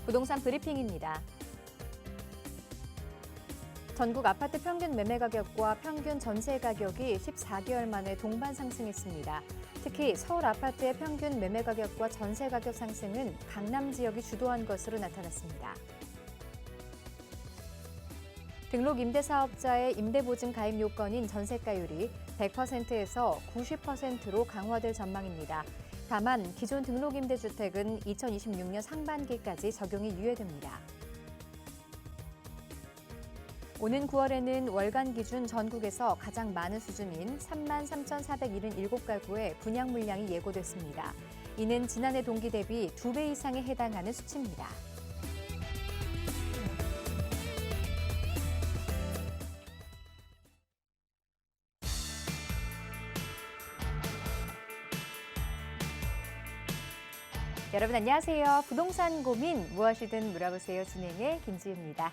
부동산 브리핑입니다. 전국 아파트 평균 매매 가격과 평균 전세 가격이 14개월 만에 동반 상승했습니다. 특히 서울 아파트의 평균 매매 가격과 전세 가격 상승은 강남 지역이 주도한 것으로 나타났습니다. 등록 임대사업자의 임대보증 가입 요건인 전세가율이 100%에서 90%로 강화될 전망입니다. 다만 기존 등록임대주택은 2026년 상반기까지 적용이 유예됩니다. 오는 9월에는 월간 기준 전국에서 가장 많은 수준인 33,477가구의 분양 물량이 예고됐습니다. 이는 지난해 동기 대비 2배 이상에 해당하는 수치입니다. 여러분 안녕하세요. 부동산 고민 무엇이든 물어보세요. 진행의 김지우입니다.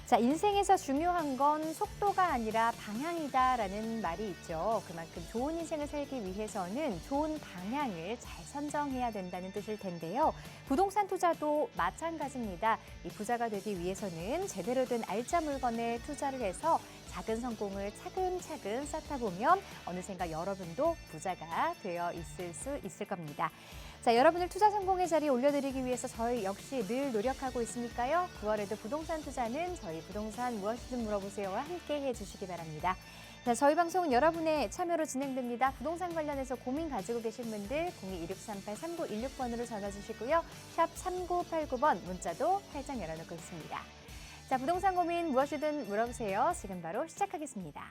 자, 인생에서 중요한 건 속도가 아니라 방향이다라는 말이 있죠. 그만큼 좋은 인생을 살기 위해서는 좋은 방향을 잘 선정해야 된다는 뜻일 텐데요. 부동산 투자도 마찬가지입니다. 이 부자가 되기 위해서는 제대로 된 알짜 물건에 투자를 해서 작은 성공을 차근차근 쌓다 보면 어느샌가 여러분도 부자가 되어 있을 수 있을 겁니다. 자, 여러분을 투자 성공의 자리에 올려드리기 위해서 저희 역시 늘 노력하고 있으니까요. 9월에도 부동산 투자는 저희 부동산 무엇이든 물어보세요와 함께 해주시기 바랍니다. 자, 저희 방송은 여러분의 참여로 진행됩니다. 부동산 관련해서 고민 가지고 계신 분들 02-2638-3916번으로 전화 주시고요. 샵 3989번 문자도 활짝 열어놓고 있습니다. 자, 부동산 고민 무엇이든 물어보세요. 지금 바로 시작하겠습니다.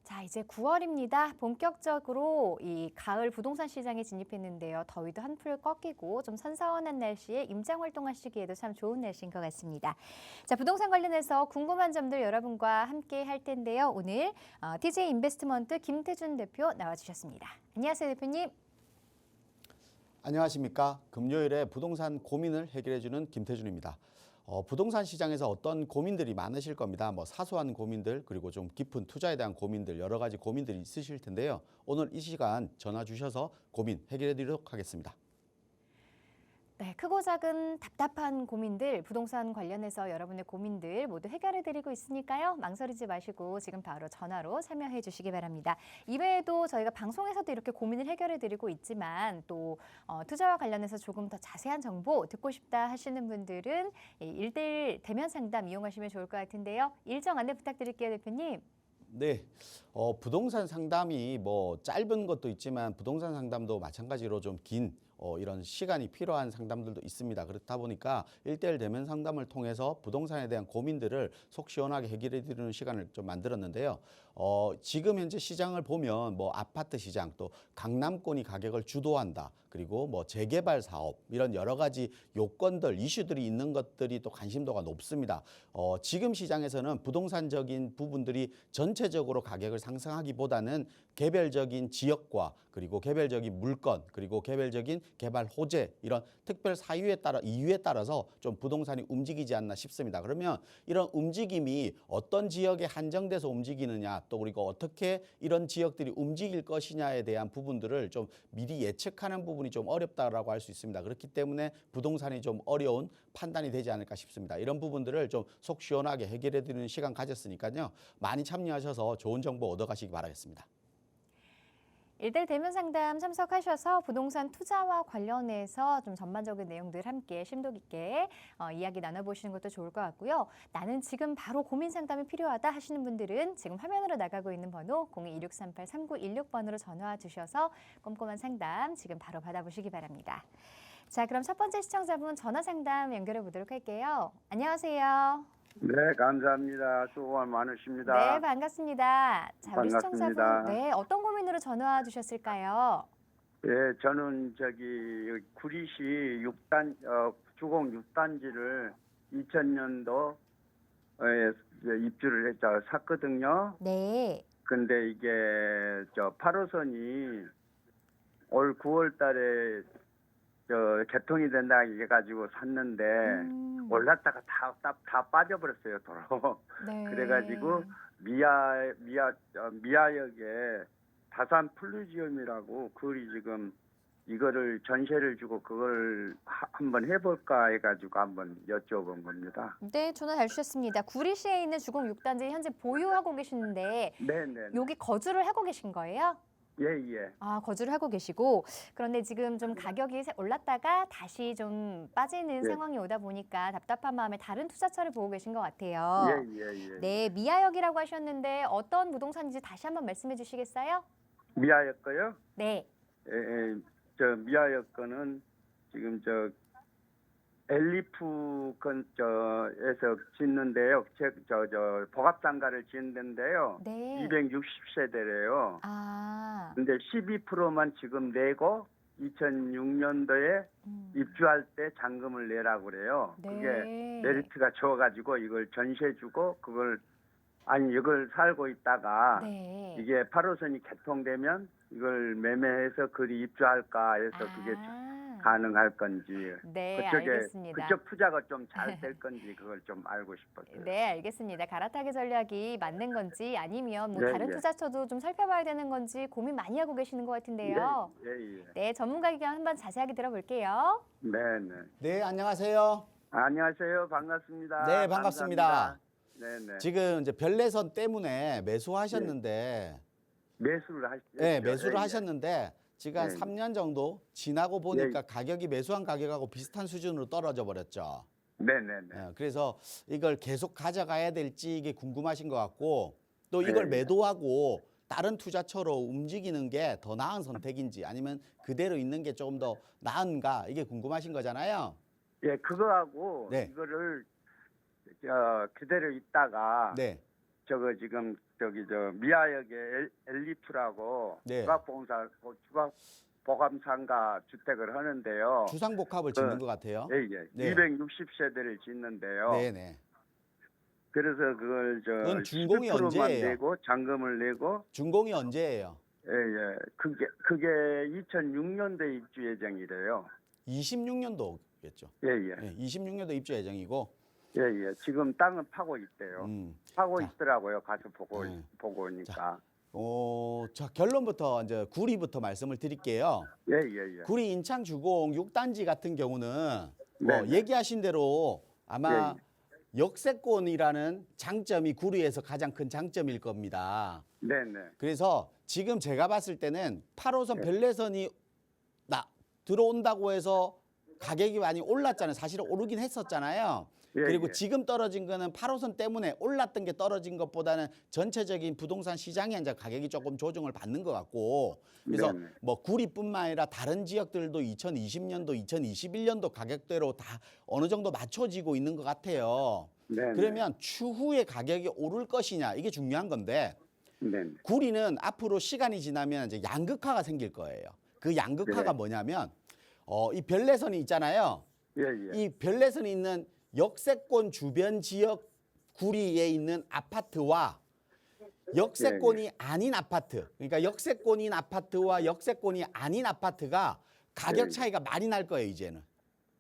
자, 이제 9월입니다. 본격적으로 이 가을 부동산 시장에 진입했는데요. 더위도 한풀 꺾이고 좀 선선한 날씨에 임장 활동하시기에도 참 좋은 날씨인 것 같습니다. 자, 부동산 관련해서 궁금한 점들 여러분과 함께 할 텐데요. 오늘 TJ 인베스트먼트 김태준 대표 나와주셨습니다. 안녕하세요, 대표님. 안녕하십니까. 금요일에 부동산 고민을 해결해주는 김태준입니다. 부동산 시장에서 어떤 고민들이 많으실 겁니다. 사소한 고민들 그리고 좀 깊은 투자에 대한 고민들 여러 가지 고민들이 있으실 텐데요. 오늘 이 시간 전화 주셔서 고민 해결해 드리도록 하겠습니다. 네, 크고 작은 답답한 고민들, 부동산 관련해서 여러분의 고민들 모두 해결해드리고 있으니까요. 망설이지 마시고 지금 바로 전화로 참여해 주시기 바랍니다. 이외에도 저희가 방송에서도 이렇게 고민을 해결해드리고 있지만 또 투자와 관련해서 조금 더 자세한 정보 듣고 싶다 하시는 분들은 1:1 대면 상담 이용하시면 좋을 것 같은데요. 일정 안내 부탁드릴게요, 대표님. 네, 부동산 상담이 짧은 것도 있지만 부동산 상담도 마찬가지로 좀 긴 이런 시간이 필요한 상담들도 있습니다. 그렇다 보니까 1:1 대면 상담을 통해서 부동산에 대한 고민들을 속 시원하게 해결해 드리는 시간을 좀 만들었는데요. 지금 현재 시장을 보면 아파트 시장 또 강남권이 가격을 주도한다. 그리고 재개발 사업 이런 여러 가지 요건들 이슈들이 있는 것들이 또 관심도가 높습니다. 지금 시장에서는 부동산적인 부분들이 전체적으로 가격을 상승하기보다는 개별적인 지역과 그리고 개별적인 물건 그리고 개별적인 개발 호재 이런 특별 이유에 따라서 좀 부동산이 움직이지 않나 싶습니다. 그러면 이런 움직임이 어떤 지역에 한정돼서 움직이느냐 또 그리고 어떻게 이런 지역들이 움직일 것이냐에 대한 부분들을 좀 미리 예측하는 부분이 좀 어렵다라고 할 수 있습니다. 그렇기 때문에 부동산이 좀 어려운 판단이 되지 않을까 싶습니다. 이런 부분들을 좀 속 시원하게 해결해 드리는 시간 가졌으니까요. 많이 참여하셔서 좋은 정보 얻어가시기 바라겠습니다. 1:1 대면 상담 참석하셔서 부동산 투자와 관련해서 좀 전반적인 내용들 함께 심도 깊게 이야기 나눠보시는 것도 좋을 것 같고요. 나는 지금 바로 고민 상담이 필요하다 하시는 분들은 지금 화면으로 나가고 있는 번호 02-2638-3916번으로 전화 주셔서 꼼꼼한 상담 지금 바로 받아보시기 바랍니다. 자, 그럼 첫 번째 시청자분 전화 상담 연결해 보도록 할게요. 안녕하세요. 네, 감사합니다. 수고 많으십니다. 네, 반갑습니다. 자, 우리 반갑습니다. 시청자분, 네, 어떤 고민으로 전화 주셨을까요? 네, 저는 구리시 주공 6단지를 2000년도에 입주를 샀거든요. 네. 근데 이게 8호선이 올 9월 달에 개통이 된다 해가지고 샀는데 올랐다가 다 빠져버렸어요 도로. 네. 그래가지고 미아역에 다산 플루지움이라고 그리 지금 이거를 전세를 주고 그걸 한번 해볼까 해가지고 한번 여쭤본 겁니다. 네, 전화 잘 주셨습니다. 구리시에 있는 주공 6단지 현재 보유하고 계시는데 네네. 여기 거주를 하고 계신 거예요? 예예. 아, 거주를 하고 계시고 그런데 지금 좀 가격이 올랐다가 다시 좀 빠지는 네. 상황이 오다 보니까 답답한 마음에 다른 투자처를 보고 계신 것 같아요. 예예예. 네, 미아역이라고 하셨는데 어떤 부동산인지 다시 한번 말씀해 주시겠어요? 미아역 거요? 네. 미아역 거는 지금 엘리프 에서 짓는데요. 복합상가를 짓는데요. 네. 260세대래요. 아. 근데 12%만 지금 내고 2006년도에 입주할 때 잔금을 내라고 그래요. 네. 그게 메리트가 좋아가지고 이걸 전세 주고 이걸 살고 있다가 네. 이게 8호선이 개통되면 이걸 매매해서 그리 입주할까 해서 그게 가능할 건지 네, 알겠습니다. 그쪽 투자가 좀 잘 될 건지 그걸 좀 알고 싶었어요. 네, 알겠습니다. 갈아타기 전략이 맞는 건지 아니면 뭐 예, 다른 예. 투자처도 좀 살펴봐야 되는 건지 고민 많이 하고 계시는 것 같은데요. 예. 네, 전문가 의견 한번 자세하게 들어볼게요. 네네. 네, 안녕하세요. 안녕하세요. 반갑습니다. 네, 반갑습니다. 감사합니다. 네네. 지금 이제 별내선 때문에 매수하셨는데, 매수를 하시죠. 네, 매수를 하셨는데 지금 한 예. 3년 정도 지나고 보니까 가격이 매수한 가격하고 비슷한 수준으로 떨어져 버렸죠. 네네네. 예, 그래서 이걸 계속 가져가야 될지 이게 궁금하신 것 같고 또 이걸 네. 매도하고 다른 투자처로 움직이는 게 더 나은 선택인지 아니면 그대로 있는 게 조금 더 나은가 이게 궁금하신 거잖아요. 예, 그거하고 네. 이거를 그대로 있다가 네. 지금 미아역에 엘리프라고 네. 주거복합상가 주택을 하는데요. 주상복합을 짓는 것 같아요. 예. 네. 260세대를 짓는데요. 네네. 그래서 그걸 그건 준공이 12%만 언제예요? 내고 잔금을 내고 준공이 언제예요? 예. 그게 2006년도 입주 예정이래요. 26년도겠죠. 예. 네, 26년도 입주 예정이고. 예. 지금 땅은 파고 있대요. 파고 자. 있더라고요. 가서 보고 네. 오니까. 자, 결론부터 이제 구리부터 말씀을 드릴게요. 예. 구리 인창 주공 6단지 같은 경우는 네. 얘기하신 대로 아마 예. 역세권이라는 장점이 구리에서 가장 큰 장점일 겁니다. 네네. 그래서 지금 제가 봤을 때는 8호선 별내선이 들어온다고 해서 가격이 많이 올랐잖아요. 사실은 오르긴 했었잖아요. 예, 그리고 예. 지금 떨어진 거는 8호선 때문에 올랐던 게 떨어진 것보다는 전체적인 부동산 시장이 이제 가격이 조금 조정을 받는 것 같고 그래서 네네. 뭐 구리뿐만 아니라 다른 지역들도 2020년도, 2021년도 가격대로 다 어느 정도 맞춰지고 있는 것 같아요. 네네. 그러면 추후에 가격이 오를 것이냐 이게 중요한 건데 네네. 구리는 앞으로 시간이 지나면 이제 양극화가 생길 거예요. 그 양극화가 네. 뭐냐면 이 별내선이 있잖아요. 예. 이 별내선이 있는 역세권 주변 지역 구리에 있는 아파트와 역세권이 아닌 아파트, 그러니까 역세권인 아파트와 역세권이 아닌 아파트가 가격 차이가 많이 날 거예요, 이제는.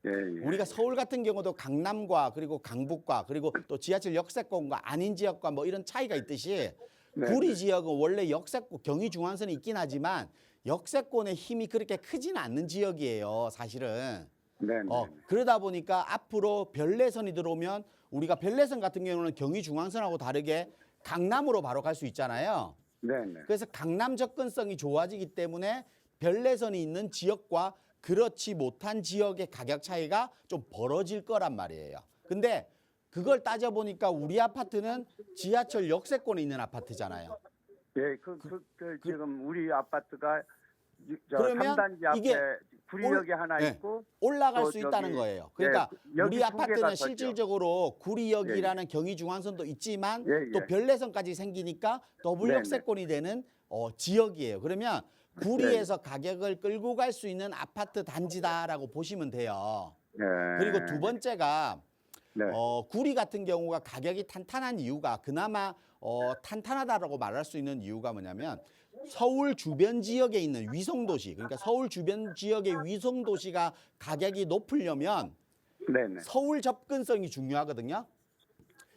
예. 우리가 서울 같은 경우도 강남과 그리고 강북과 그리고 또 지하철 역세권과 아닌 지역과 뭐 이런 차이가 있듯이 구리 지역은 원래 역세권 경의 중앙선이 있긴 하지만 역세권의 힘이 그렇게 크지는 않는 지역이에요, 사실은. 네네. 그러다 보니까 앞으로 별내선이 들어오면 우리가 별내선 같은 경우는 경의 중앙선하고 다르게 강남으로 바로 갈 수 있잖아요. 네네. 그래서 강남 접근성이 좋아지기 때문에 별내선이 있는 지역과 그렇지 못한 지역의 가격 차이가 좀 벌어질 거란 말이에요. 근데 그걸 따져보니까 우리 아파트는 지하철 역세권에 있는 아파트잖아요. 예. 지금 우리 아파트가 그러면 3단지 앞에 이게 구리역에 하나 네. 있고 올라갈 또 수 있다는 저기, 거예요. 그러니까 여기 우리 두 아파트는 개가 거죠. 실질적으로 구리역이라는 경의중앙선도 있지만 예. 또 별내선까지 생기니까 더블 네네. 역세권이 되는 지역이에요. 그러면 구리에서 가격을 끌고 갈 수 있는 아파트 단지다라고 보시면 돼요. 예. 그리고 두 번째가 네. 구리 같은 경우가 가격이 탄탄한 이유가 그나마 탄탄하다라고 말할 수 있는 이유가 뭐냐면 서울 주변 지역에 있는 위성도시, 그러니까 서울 주변 지역의 위성도시가 가격이 높으려면 네네. 서울 접근성이 중요하거든요.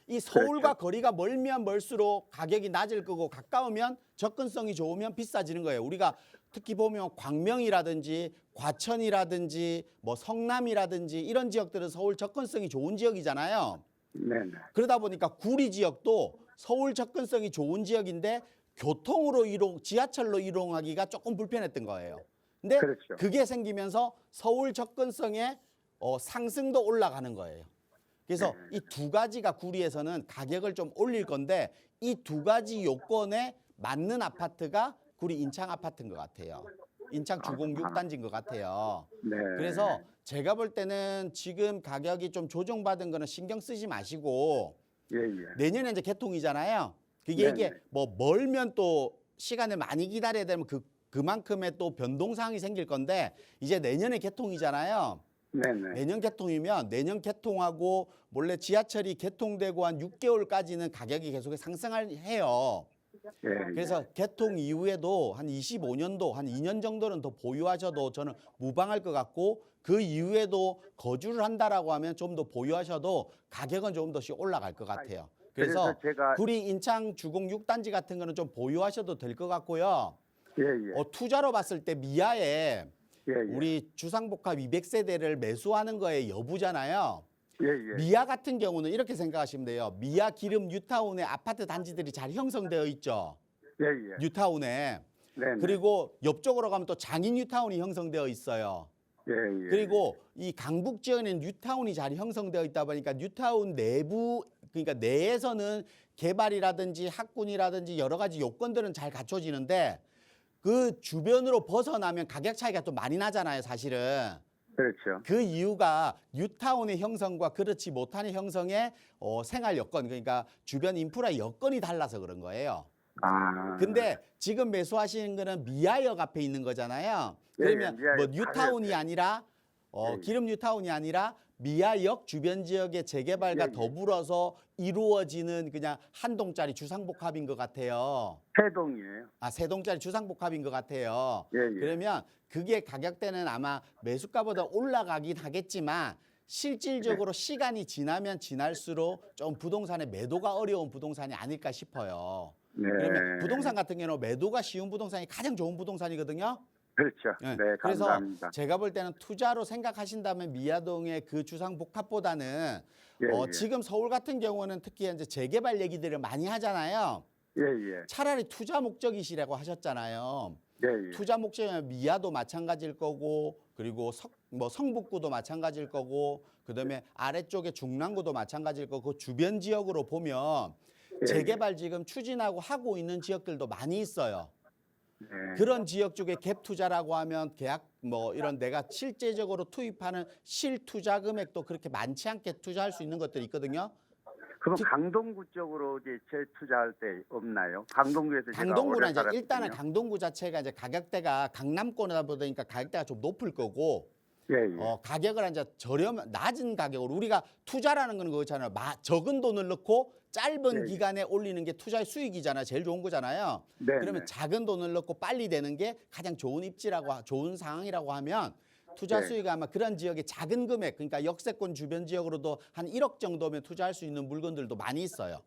이 서울과 그렇죠. 거리가 멀면 멀수록 가격이 낮을 거고 가까우면 접근성이 좋으면 비싸지는 거예요. 우리가 특히 보면 광명이라든지 과천이라든지 뭐 성남이라든지 이런 지역들은 서울 접근성이 좋은 지역이잖아요. 네네. 그러다 보니까 구리 지역도 서울 접근성이 좋은 지역인데 교통으로 지하철로 이동하기가 조금 불편했던 거예요. 근데 그렇죠. 그게 생기면서 서울 접근성의 상승도 올라가는 거예요. 그래서 네. 이 두 가지가 구리에서는 가격을 좀 올릴 건데 이 두 가지 요건에 맞는 아파트가 구리 인창 아파트인 것 같아요. 인창 주공 6단지인 것 같아요. 네. 그래서 제가 볼 때는 지금 가격이 좀 조정받은 거는 신경 쓰지 마시고 예예. 내년에 이제 개통이잖아요. 그게 네네. 이게 뭐 멀면 또 시간을 많이 기다려야 되면 그만큼의 또 변동 사항이 생길 건데 이제 내년에 개통이잖아요. 네네. 내년 개통이면 내년 개통하고 원래 지하철이 개통되고 한 6개월까지는 가격이 계속 상승해요. 예. 그래서 개통 이후에도 한 25년도, 한 2년 정도는 더 보유하셔도 저는 무방할 것 같고 그 이후에도 거주를 한다라고 하면 좀 더 보유하셔도 가격은 조금 더씩 올라갈 것 같아요. 그래서 제가 구리 인창 주공 6단지 같은 거는 좀 보유하셔도 될 것 같고요. 예예. 투자로 봤을 때 미아에 예예. 우리 주상복합 200세대를 매수하는 거에 여부잖아요. 예예. 미아 같은 경우는 이렇게 생각하시면 돼요. 미아 기름 뉴타운에 아파트 단지들이 잘 형성되어 있죠. 예예. 뉴타운에. 네네. 그리고 옆쪽으로 가면 또 장인 뉴타운이 형성되어 있어요. 예예. 그리고 이 강북 지역에는 뉴타운이 잘 형성되어 있다 보니까 뉴타운 내부 그러니까 내에서는 개발이라든지 학군이라든지 여러 가지 요건들은 잘 갖춰지는데 그 주변으로 벗어나면 가격 차이가 또 많이 나잖아요, 사실은. 그렇죠. 그 이유가 뉴타운의 형성과 그렇지 못한 형성의 생활 여건, 그러니까 주변 인프라 여건이 달라서 그런 거예요. 아. 근데 지금 매수하시는 거는 미아역 앞에 있는 거잖아요. 그러면 예, 미아역 뭐 뉴타운이 바로 아니라 예. 기름 뉴타운이 아니라 미아역 주변 지역의 재개발과 예. 더불어서 이루어지는 그냥 한 동짜리 주상복합인 것 같아요. 세동이에요. 세 동짜리 주상복합인 것 같아요. 예예. 그러면 그게 가격대는 아마 매수가보다 올라가긴 하겠지만 실질적으로 시간이 지나면 지날수록 좀 부동산의 매도가 어려운 부동산이 아닐까 싶어요. 네. 그러면 부동산 같은 경우는 매도가 쉬운 부동산이 가장 좋은 부동산이거든요. 그렇죠. 네. 네, 그래서 감사합니다. 제가 볼 때는 투자로 생각하신다면 미아동의 그 주상복합보다는 예, 예. 지금 서울 같은 경우는 특히 이제 재개발 얘기들을 많이 하잖아요. 예예. 차라리 투자 목적이시라고 하셨잖아요. 예예. 투자 목적이면 미아도 마찬가지일 거고 그리고 성북구도 마찬가지일 거고 그다음에 아래쪽에 중랑구도 마찬가지일 거고 그 주변 지역으로 보면 예, 재개발 지금 추진하고 하고 있는 지역들도 많이 있어요. 네. 그런 지역 쪽에 갭 투자라고 하면 계약 이런 내가 실제적으로 투입하는 실투자 금액도 그렇게 많지 않게 투자할 수 있는 것들이 있거든요. 그럼 강동구 쪽으로 이제 재투자할 때 없나요? 강동구에서 제가 강동구는 오래 이제 살았거든요. 일단은 강동구 자체가 이제 가격대가 강남권이다 보니까 가격대가 좀 높을 거고 예예. 가격을 이제 낮은 가격으로 우리가 투자라는 거는 그렇잖아요. 적은 돈을 넣고 짧은 네. 기간에 올리는 게 투자의 수익이잖아요. 제일 좋은 거잖아요. 네. 그러면 작은 돈을 넣고 빨리 되는 게 가장 좋은 좋은 상황이라고 하면 투자 네. 수익이 아마 그런 지역의 작은 금액, 그러니까 역세권 주변 지역으로도 한 1억 정도면 투자할 수 있는 물건들도 많이 있어요.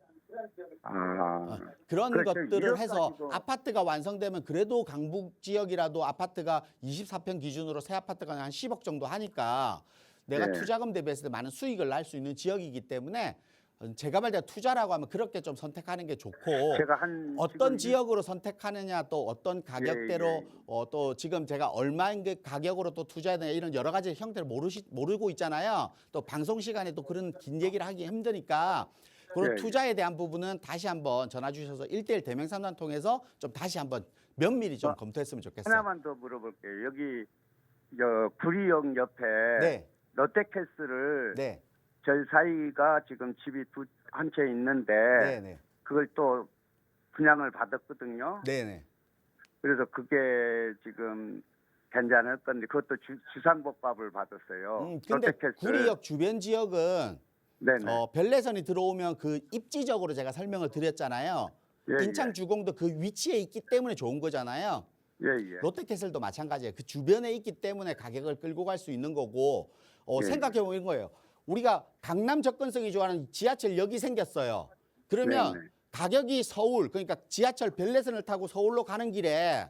아. 그런 그렇죠. 것들을 해서 1억 가지고. 아파트가 완성되면 그래도 강북 지역이라도 아파트가 24평 기준으로 새 아파트가 한 10억 정도 하니까 내가 네. 투자금 대비해서 많은 수익을 날 수 있는 지역이기 때문에 제가 볼 때 투자라고 하면 그렇게 좀 선택하는 게 좋고 제가 한 어떤 지금 지역으로 선택하느냐 또 어떤 가격대로 예. 또 지금 제가 얼마인 그 가격으로 또 투자해야 되냐 이런 여러 가지 형태를 모르고 있잖아요. 또 방송 시간에 또 그런 긴 얘기를 하기 힘드니까 그런 예. 투자에 대한 부분은 다시 한번 전화 주셔서 1:1 대면 상담 통해서 좀 다시 한번 면밀히 좀 검토했으면 좋겠어요. 하나만 더 물어볼게요. 여기 저 구리역 옆에 네. 롯데캐슬을 네. 저희 사이가 지금 집이 한 채 있는데 네, 네. 그걸 또 분양을 받았거든요. 네, 네. 그래서 그게 지금 괜찮을 건데 그것도 주상복합을 받았어요. 근데 롯데캐슬. 구리역 주변 지역은 네네. 별내선이 들어오면 그 입지적으로 제가 설명을 드렸잖아요. 예, 인창 주공도 그 위치에 있기 때문에 좋은 거잖아요. 예, 예. 롯데캐슬도 마찬가지예요. 그 주변에 있기 때문에 가격을 끌고 갈 수 있는 거고 예, 생각해보면 이런 거예요. 우리가 강남 접근성이 좋아하는 지하철역이 생겼어요. 그러면 네, 네. 가격이 서울 그러니까 지하철 별내선을 타고 서울로 가는 길에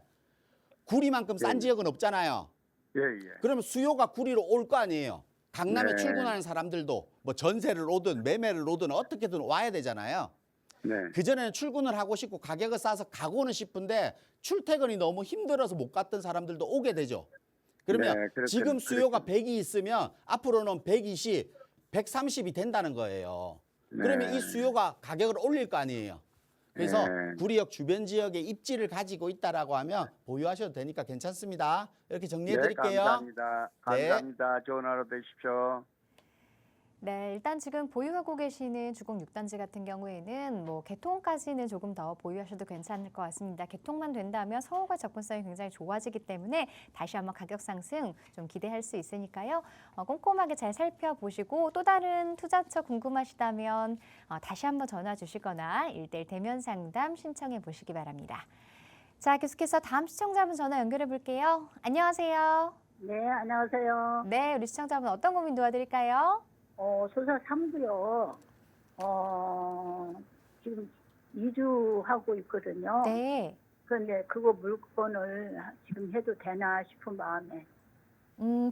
구리만큼 싼 네. 지역은 없잖아요. 예, 예. 그러면 수요가 구리로 올 거 아니에요. 강남에 네. 출근하는 사람들도 뭐 전세를 오든 매매를 오든 어떻게든 와야 되잖아요. 네. 그전에는 출근을 하고 싶고 가격을 싸서 가고는 싶은데 출퇴근이 너무 힘들어서 못 갔던 사람들도 오게 되죠. 그러면 네, 그렇군, 지금 수요가 그렇군. 100이 있으면 앞으로는 120, 130이 된다는 거예요. 그러면 네. 이 수요가 가격을 올릴 거 아니에요. 그래서 네. 구리역 주변 지역에 입지를 가지고 있다라고 하면 보유하셔도 되니까 괜찮습니다. 이렇게 정리해 드릴게요. 네, 감사합니다. 네. 감사합니다. 좋은 하루 되십시오. 네, 일단 지금 보유하고 계시는 주공 6단지 같은 경우에는 뭐 개통까지는 조금 더 보유하셔도 괜찮을 것 같습니다. 개통만 된다면 서울과 접근성이 굉장히 좋아지기 때문에 다시 한번 가격 상승 좀 기대할 수 있으니까요. 꼼꼼하게 잘 살펴보시고 또 다른 투자처 궁금하시다면 다시 한번 전화 주시거나 1:1 대면 상담 신청해 보시기 바랍니다. 자, 계속해서 다음 시청자분 전화 연결해 볼게요. 안녕하세요. 네, 안녕하세요. 네, 우리 시청자분 어떤 고민 도와드릴까요? 소사 3구요. 지금 이주하고 있거든요. 네. 그런데 그거 물건을 지금 해도 되나 싶은 마음에.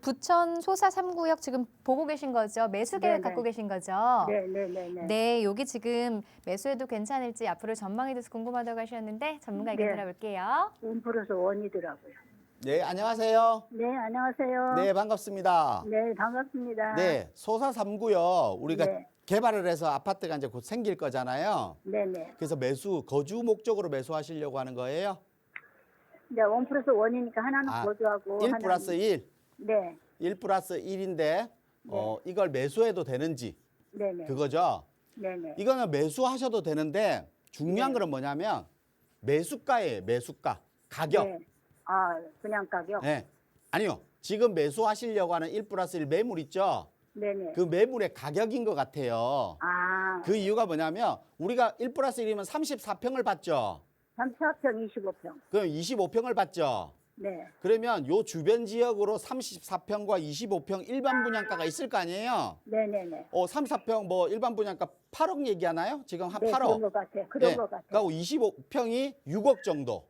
부천 소사 3구역 지금 보고 계신 거죠? 매수 계획 네네. 갖고 계신 거죠? 네, 네, 네, 네. 네, 여기 지금 매수해도 괜찮을지 앞으로 전망에 대해서 궁금하다고 하셨는데 전문가 얘기 네. 들어볼게요. 플러스 원이더라고요. 네, 안녕하세요. 네, 안녕하세요. 네, 반갑습니다. 네, 반갑습니다. 네, 소사 3구요. 우리가 네. 개발을 해서 아파트가 이제 곧 생길 거잖아요. 네, 네. 그래서 거주 목적으로 매수하시려고 하는 거예요? 이제 1+1이니까 하나는 아, 거주하고 1 하나는 플러스 1. 네, 1 플러스 1인데 이걸 매수해도 되는지 네, 네. 그거죠. 네, 네. 이거는 매수하셔도 되는데 중요한 네. 거는 뭐냐면 매수가예요. 매수가. 가격. 네. 그냥 가격. 네. 아니요. 지금 매수하시려고 하는 1 플러스 1 매물 있죠? 네, 네. 그 매물의 가격인 것 같아요. 그 이유가 뭐냐면 우리가 1 플러스 1이면 34평을 받죠. 34평, 25평. 그럼 25평을 받죠. 네. 그러면 요 주변 지역으로 34평과 25평 일반 분양가가 있을 거 아니에요? 네, 네, 네. 34평 뭐 일반 분양가 8억 얘기하나요? 지금 한 네, 8억. 그런 것 같아. 그런 네. 것 같아. 그리고 25평이 6억 정도.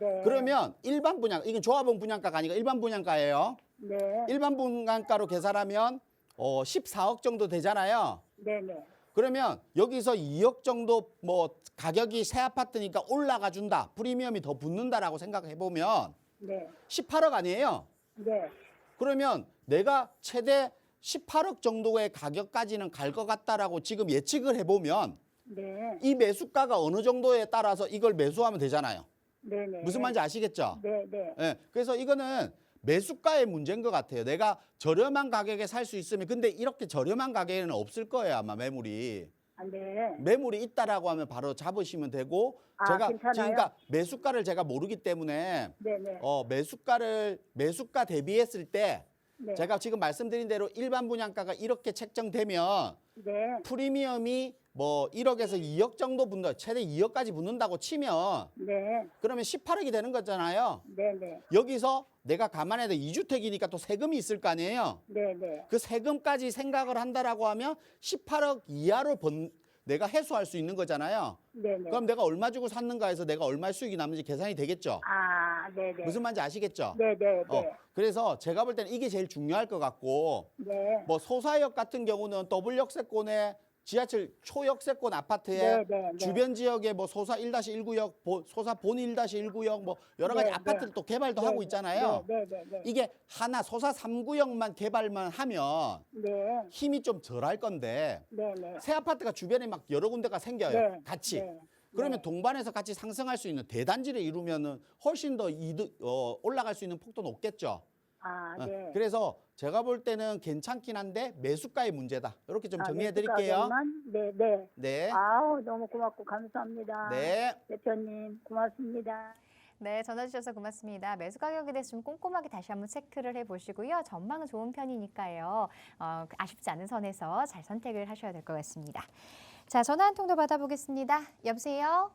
네. 그러면 일반 분양, 이건 조합원 분양가가 아니고 일반 분양가예요. 네. 일반 분양가로 계산하면 14억 정도 되잖아요. 네, 네. 그러면 여기서 2억 정도 뭐 가격이 새 아파트니까 올라가 준다. 프리미엄이 더 붙는다라고 생각해 보면 네. 18억 아니에요. 네. 그러면 내가 최대 18억 정도의 가격까지는 갈 것 같다라고 지금 예측을 해보면 네. 이 매수가가 어느 정도에 따라서 이걸 매수하면 되잖아요. 네, 네. 무슨 말인지 아시겠죠? 네, 네. 예, 그래서 이거는 매수가의 문제인 것 같아요. 내가 저렴한 가격에 살 수 있으면 근데 이렇게 저렴한 가격에는 없을 거예요. 아마 매물이. 네. 매물이 있다라고 하면 바로 잡으시면 되고 제가 괜찮아요? 지금 그러니까 매수가를 제가 모르기 때문에 네, 네. 매수가 대비했을 때 네. 제가 지금 말씀드린 대로 일반 분양가가 이렇게 책정되면 네. 프리미엄이 뭐 1억에서 2억 정도 붙는다. 최대 2억까지 붙는다고 치면 네. 그러면 18억이 되는 거잖아요. 네, 네. 여기서 내가 감안해도 2주택이니까 또 세금이 있을 거 아니에요. 네, 네. 그 세금까지 생각을 한다라고 하면 18억 이하로 내가 해소할 수 있는 거잖아요. 네, 네. 그럼 내가 얼마 주고 샀는가 해서 내가 얼마 수익이 남는지 계산이 되겠죠. 네, 네. 무슨 말인지 아시겠죠? 네, 네, 네. 그래서 제가 볼 때는 이게 제일 중요할 것 같고 네. 뭐 소사역 같은 경우는 더블 역세권에 지하철 초역세권 아파트에 네, 네, 네. 주변 지역에 뭐 소사 1-1구역, 소사 본 1-1구역 뭐 여러 가지 네, 아파트를 네. 또 개발도 네, 하고 네. 있잖아요. 네, 네, 네. 이게 하나 소사 3구역만 개발만 하면 네. 힘이 좀 덜할 건데 네, 네. 새 아파트가 주변에 막 여러 군데가 생겨요. 네, 같이. 네. 그러면 네. 동반해서 같이 상승할 수 있는 대단지를 이루면은 훨씬 더 올라갈 수 있는 폭도 높겠죠. 네. 그래서 제가 볼 때는 괜찮긴 한데 매수가의 문제다. 이렇게 좀 정리해 매수 드릴게요. 가격만? 네, 네. 네. 너무 고맙고 감사합니다. 네. 대표님, 고맙습니다. 네, 전화 주셔서 고맙습니다. 매수 가격에 대해서 좀 꼼꼼하게 다시 한번 체크를 해보시고요. 전망은 좋은 편이니까요. 아쉽지 않은 선에서 잘 선택을 하셔야 될 것 같습니다. 자, 전화 한 통 더 받아보겠습니다. 여보세요?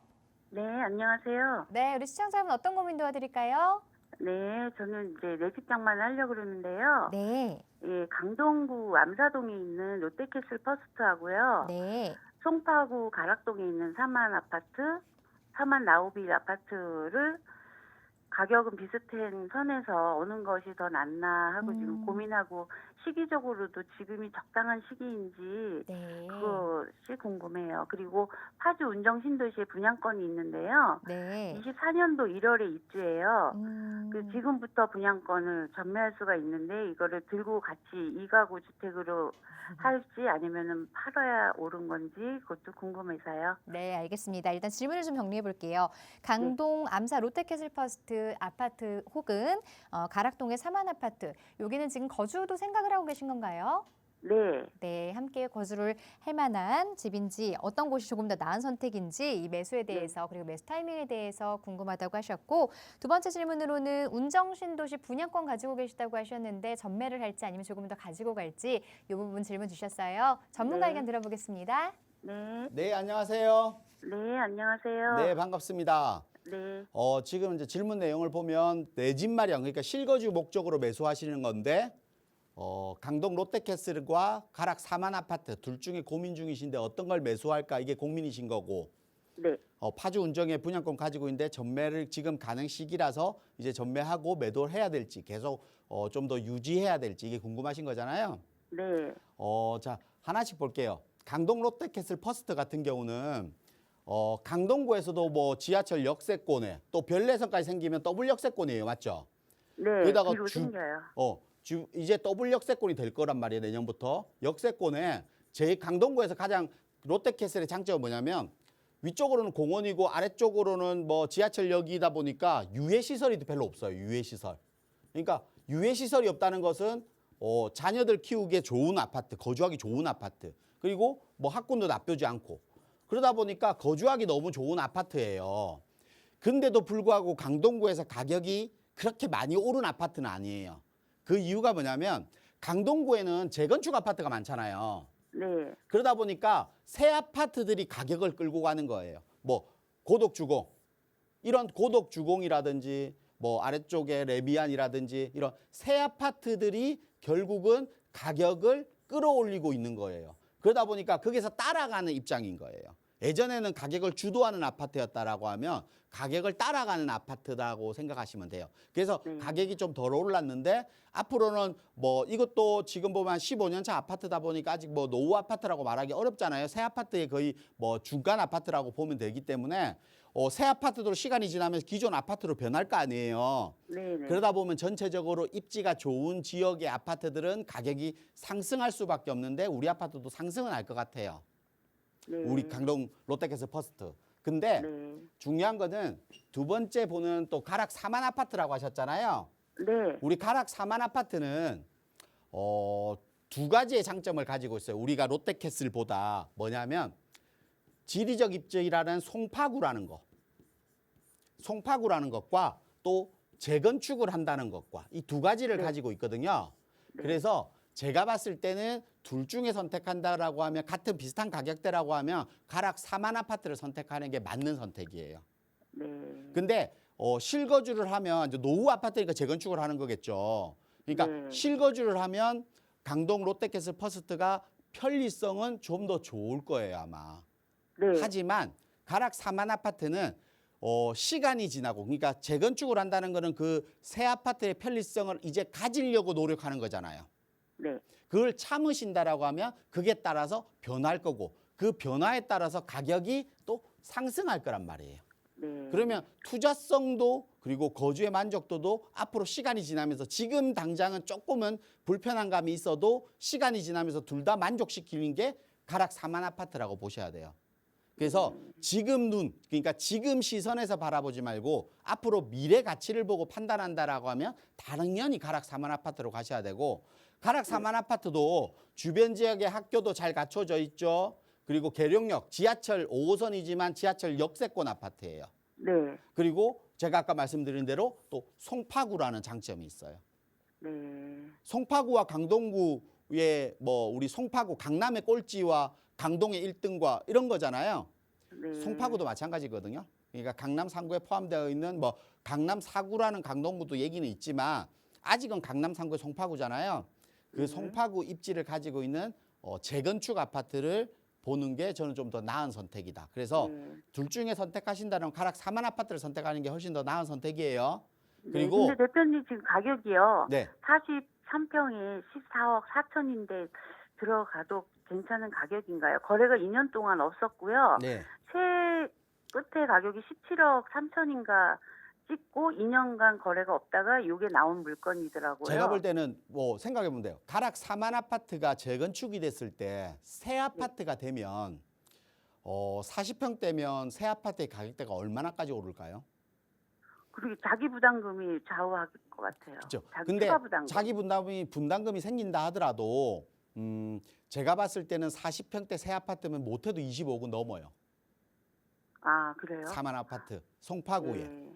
네, 안녕하세요. 네, 우리 시청자분 어떤 고민 도와드릴까요? 네, 저는 이제 내집장만을 하려고 그러는데요. 네, 예, 강동구 암사동에 있는 롯데캐슬 퍼스트하고요. 네. 송파구 가락동에 있는 사만 나우빌 아파트를 가격은 비슷한 선에서 어느 것이 더 낫나 하고 지금 고민하고 시기적으로도 지금이 적당한 시기인지 네. 그것이 궁금해요. 그리고 파주 운정 신도시에 분양권이 있는데요. 네. 24년도 1월에 입주해요. 그 음, 지금부터 분양권을 전매할 수가 있는데 이거를 들고 같이 이가구 주택으로 할지 아니면은 팔아야 옳은 건지 그것도 궁금해서요. 네, 알겠습니다. 일단 질문을 좀 정리해 볼게요. 강동 암사 롯데캐슬 퍼스트 아파트 혹은 가락동의 사만 아파트. 여기는 지금 거주도 생각을 하고 계신 건가요? 네, 네, 함께 거주를 할 만한 집인지 어떤 곳이 조금 더 나은 선택인지 이 매수에 대해서 그리고 매수 타이밍에 대해서 궁금하다고 하셨고 두 번째 질문으로는 운정신도시 분양권 가지고 계시다고 하셨는데 전매를 할지 아니면 조금 더 가지고 갈지 이 부분 질문 주셨어요. 전문가 네. 의견 들어보겠습니다. 네, 네, 안녕하세요. 네, 안녕하세요. 네, 반갑습니다. 네, 지금 이제 질문 내용을 보면 내 집 마련, 그러니까 실거주 목적으로 매수하시는 건데 강동 롯데캐슬과 가락 사만 아파트 둘 중에 고민 중이신데 어떤 걸 매수할까 이게 고민이신 거고 네, 파주 운정에 분양권 가지고 있는데 전매를 지금 가능 시기라서 이제 전매하고 매도를 해야 될지 계속 좀 더 유지해야 될지 이게 궁금하신 거잖아요. 네, 자, 하나씩 볼게요. 강동 롯데캐슬 퍼스트 같은 경우는 강동구에서도 뭐 지하철 역세권에 또 별내선까지 생기면 더블 역세권이에요. 맞죠? 네. 게다가 뒤로 생겨요. 이제 더블 역세권이 될 거란 말이에요. 내년부터. 역세권에 제 강동구에서 가장 롯데캐슬의 장점은 뭐냐면 위쪽으로는 공원이고 아래쪽으로는 뭐 지하철역이다 보니까 유해 시설이 별로 없어요. 유해 시설. 그러니까 유해 시설이 없다는 것은 자녀들 키우기에 좋은 아파트, 거주하기 좋은 아파트. 그리고 뭐 학군도 나쁘지 않고. 그러다 보니까 거주하기 너무 좋은 아파트예요. 근데도 불구하고 강동구에서 가격이 그렇게 많이 오른 아파트는 아니에요. 그 이유가 뭐냐면 강동구에는 재건축 아파트가 많잖아요. 네, 그러다 보니까 새 아파트들이 가격을 끌고 가는 거예요. 뭐 고독주공, 이런 고독주공이라든지 뭐 아래쪽에 레미안이라든지 이런 새 아파트들이 결국은 가격을 끌어올리고 있는 거예요. 그러다 보니까 거기서 따라가는 입장인 거예요. 예전에는 가격을 주도하는 아파트였다라고 하면 가격을 따라가는 아파트라고 생각하시면 돼요. 그래서 가격이 좀 덜 올랐는데 앞으로는 뭐 이것도 지금 보면 15년 차 아파트다 보니까 아직 뭐 노후 아파트라고 말하기 어렵잖아요. 새 아파트의 거의 뭐 중간 아파트라고 보면 되기 때문에 새 아파트도 시간이 지나면서 기존 아파트로 변할 거 아니에요. 네, 네. 그러다 보면 전체적으로 입지가 좋은 지역의 아파트들은 가격이 상승할 수밖에 없는데 우리 아파트도 상승은 할 것 같아요. 네. 우리 강동 롯데캐슬 퍼스트. 근데 네, 중요한 거는 두 번째 보는 또 가락 사만 아파트라고 하셨잖아요. 네, 우리 가락 사만 아파트는 두 가지의 장점을 가지고 있어요. 우리가 롯데캐슬보다 뭐냐면 지리적 입지라는 송파구라는 거. 송파구라는 것과 또 재건축을 한다는 것과 이 두 가지를 네. 가지고 있거든요. 네. 그래서 제가 봤을 때는 둘 중에 선택한다라고 하면 같은 비슷한 가격대라고 하면 가락 사만 아파트를 선택하는 게 맞는 선택이에요. 네, 근데 실거주를 하면 이제 노후 아파트니까 재건축을 하는 거겠죠. 그러니까 네. 실거주를 하면 강동 롯데캐슬 퍼스트가 편리성은 좀 더 좋을 거예요, 아마. 네, 하지만 가락 사만 아파트는 시간이 지나고 그러니까 재건축을 한다는 거는 그 새 아파트의 편리성을 이제 가지려고 노력하는 거잖아요. 네, 그걸 참으신다라고 하면 그게 따라서 변할 거고 그 변화에 따라서 가격이 또 상승할 거란 말이에요. 네. 그러면 투자성도 그리고 거주의 만족도도 앞으로 시간이 지나면서 지금 당장은 조금은 불편한 감이 있어도 시간이 지나면서 둘 다 만족시키는 게 가락 사만 아파트라고 보셔야 돼요. 그래서 지금 그러니까 지금 시선에서 바라보지 말고 앞으로 미래 가치를 보고 판단한다라고 하면 당연히 가락 사만 아파트로 가셔야 되고 가락 사만 아파트도 주변 지역의 학교도 잘 갖춰져 있죠. 그리고 계룡역 지하철 5호선이지만 지하철 역세권 아파트예요. 네, 그리고 제가 아까 말씀드린 대로 또 송파구라는 장점이 있어요. 네, 송파구와 강동구의 뭐 우리 송파구 강남의 꼴찌와 강동의 1등과 이런 거잖아요. 네. 송파구도 마찬가지거든요. 그러니까 강남 3구에 포함되어 있는 뭐 강남 4구라는 강동구도 얘기는 있지만 아직은 강남 3구의 송파구잖아요. 그 송파구 입지를 가지고 있는 재건축 아파트를 보는 게 저는 좀 더 나은 선택이다. 그래서 둘 중에 선택하신다면 가락 4만 아파트를 선택하는 게 훨씬 더 나은 선택이에요. 그리고 근데 대표님 지금 가격이요. 네. 43평에 14억 4천인데 들어가도 괜찮은 가격인가요? 거래가 2년 동안 없었고요. 네. 끝에 가격이 17억 3천인가 찍고 2년간 거래가 없다가 이게 나온 물건이더라고요. 제가 볼 때는 뭐 생각해 보면 돼요. 가락 4만 아파트가 재건축이 됐을 때 새 아파트가 되면 40평대면 새 아파트의 가격대가 얼마나까지 오를까요? 그리고 자기 부담금이 좌우할 것 같아요. 그렇죠. 자기 근데 추가 부담금. 자기 분담금이 생긴다 하더라도 제가 봤을 때는 40평대 새 아파트면 못해도 25억은 넘어요. 아, 그래요? 4만 아파트 송파구에. 예.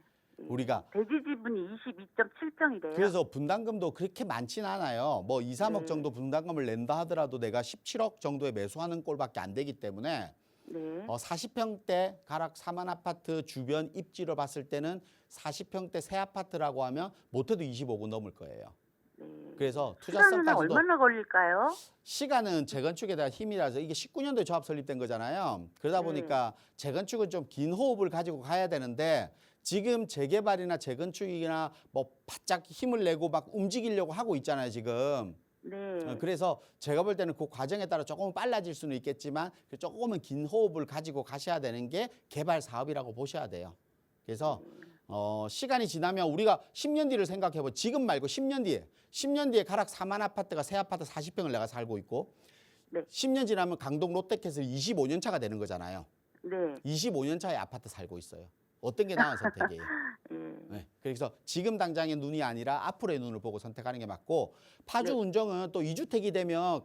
우리가 대지 지분이 22.7평이래요. 그래서 분담금도 그렇게 많진 않아요. 뭐 2, 3억 정도 분담금을 낸다 하더라도 내가 17억 정도에 매수하는 꼴밖에 안 되기 때문에 네. 40평대 가락 4만 아파트 주변 입지로 봤을 때는 40평대 새 아파트라고 하면 못해도 25억 넘을 거예요. 네. 그래서 시간은 투자성까지도 얼마나 걸릴까요? 시간은 재건축에 대한 힘이라서 이게 19년도에 조합 설립된 거잖아요. 그러다 네. 보니까 재건축은 좀 긴 호흡을 가지고 가야 되는데 지금 재개발이나 재건축이나 뭐 바짝 힘을 내고 막 움직이려고 하고 있잖아요, 지금. 네. 그래서 제가 볼 때는 그 과정에 따라 조금 빨라질 수는 있겠지만 조금은 긴 호흡을 가지고 가셔야 되는 게 개발 사업이라고 보셔야 돼요. 그래서 시간이 지나면 우리가 10년 뒤를 생각해보. 지금 말고 10년 뒤에. 10년 뒤에 가락 4만 아파트가 새 아파트 40평을 내가 살고 있고 네. 10년 지나면 강동 롯데캐슬 25년 차가 되는 거잖아요. 네. 25년 차에 아파트 살고 있어요. 어떤 게 나은 선택이에요? 예. 네. 그래서 지금 당장의 눈이 아니라 앞으로의 눈을 보고 선택하는 게 맞고 파주 네. 운정은 또 2주택이 되면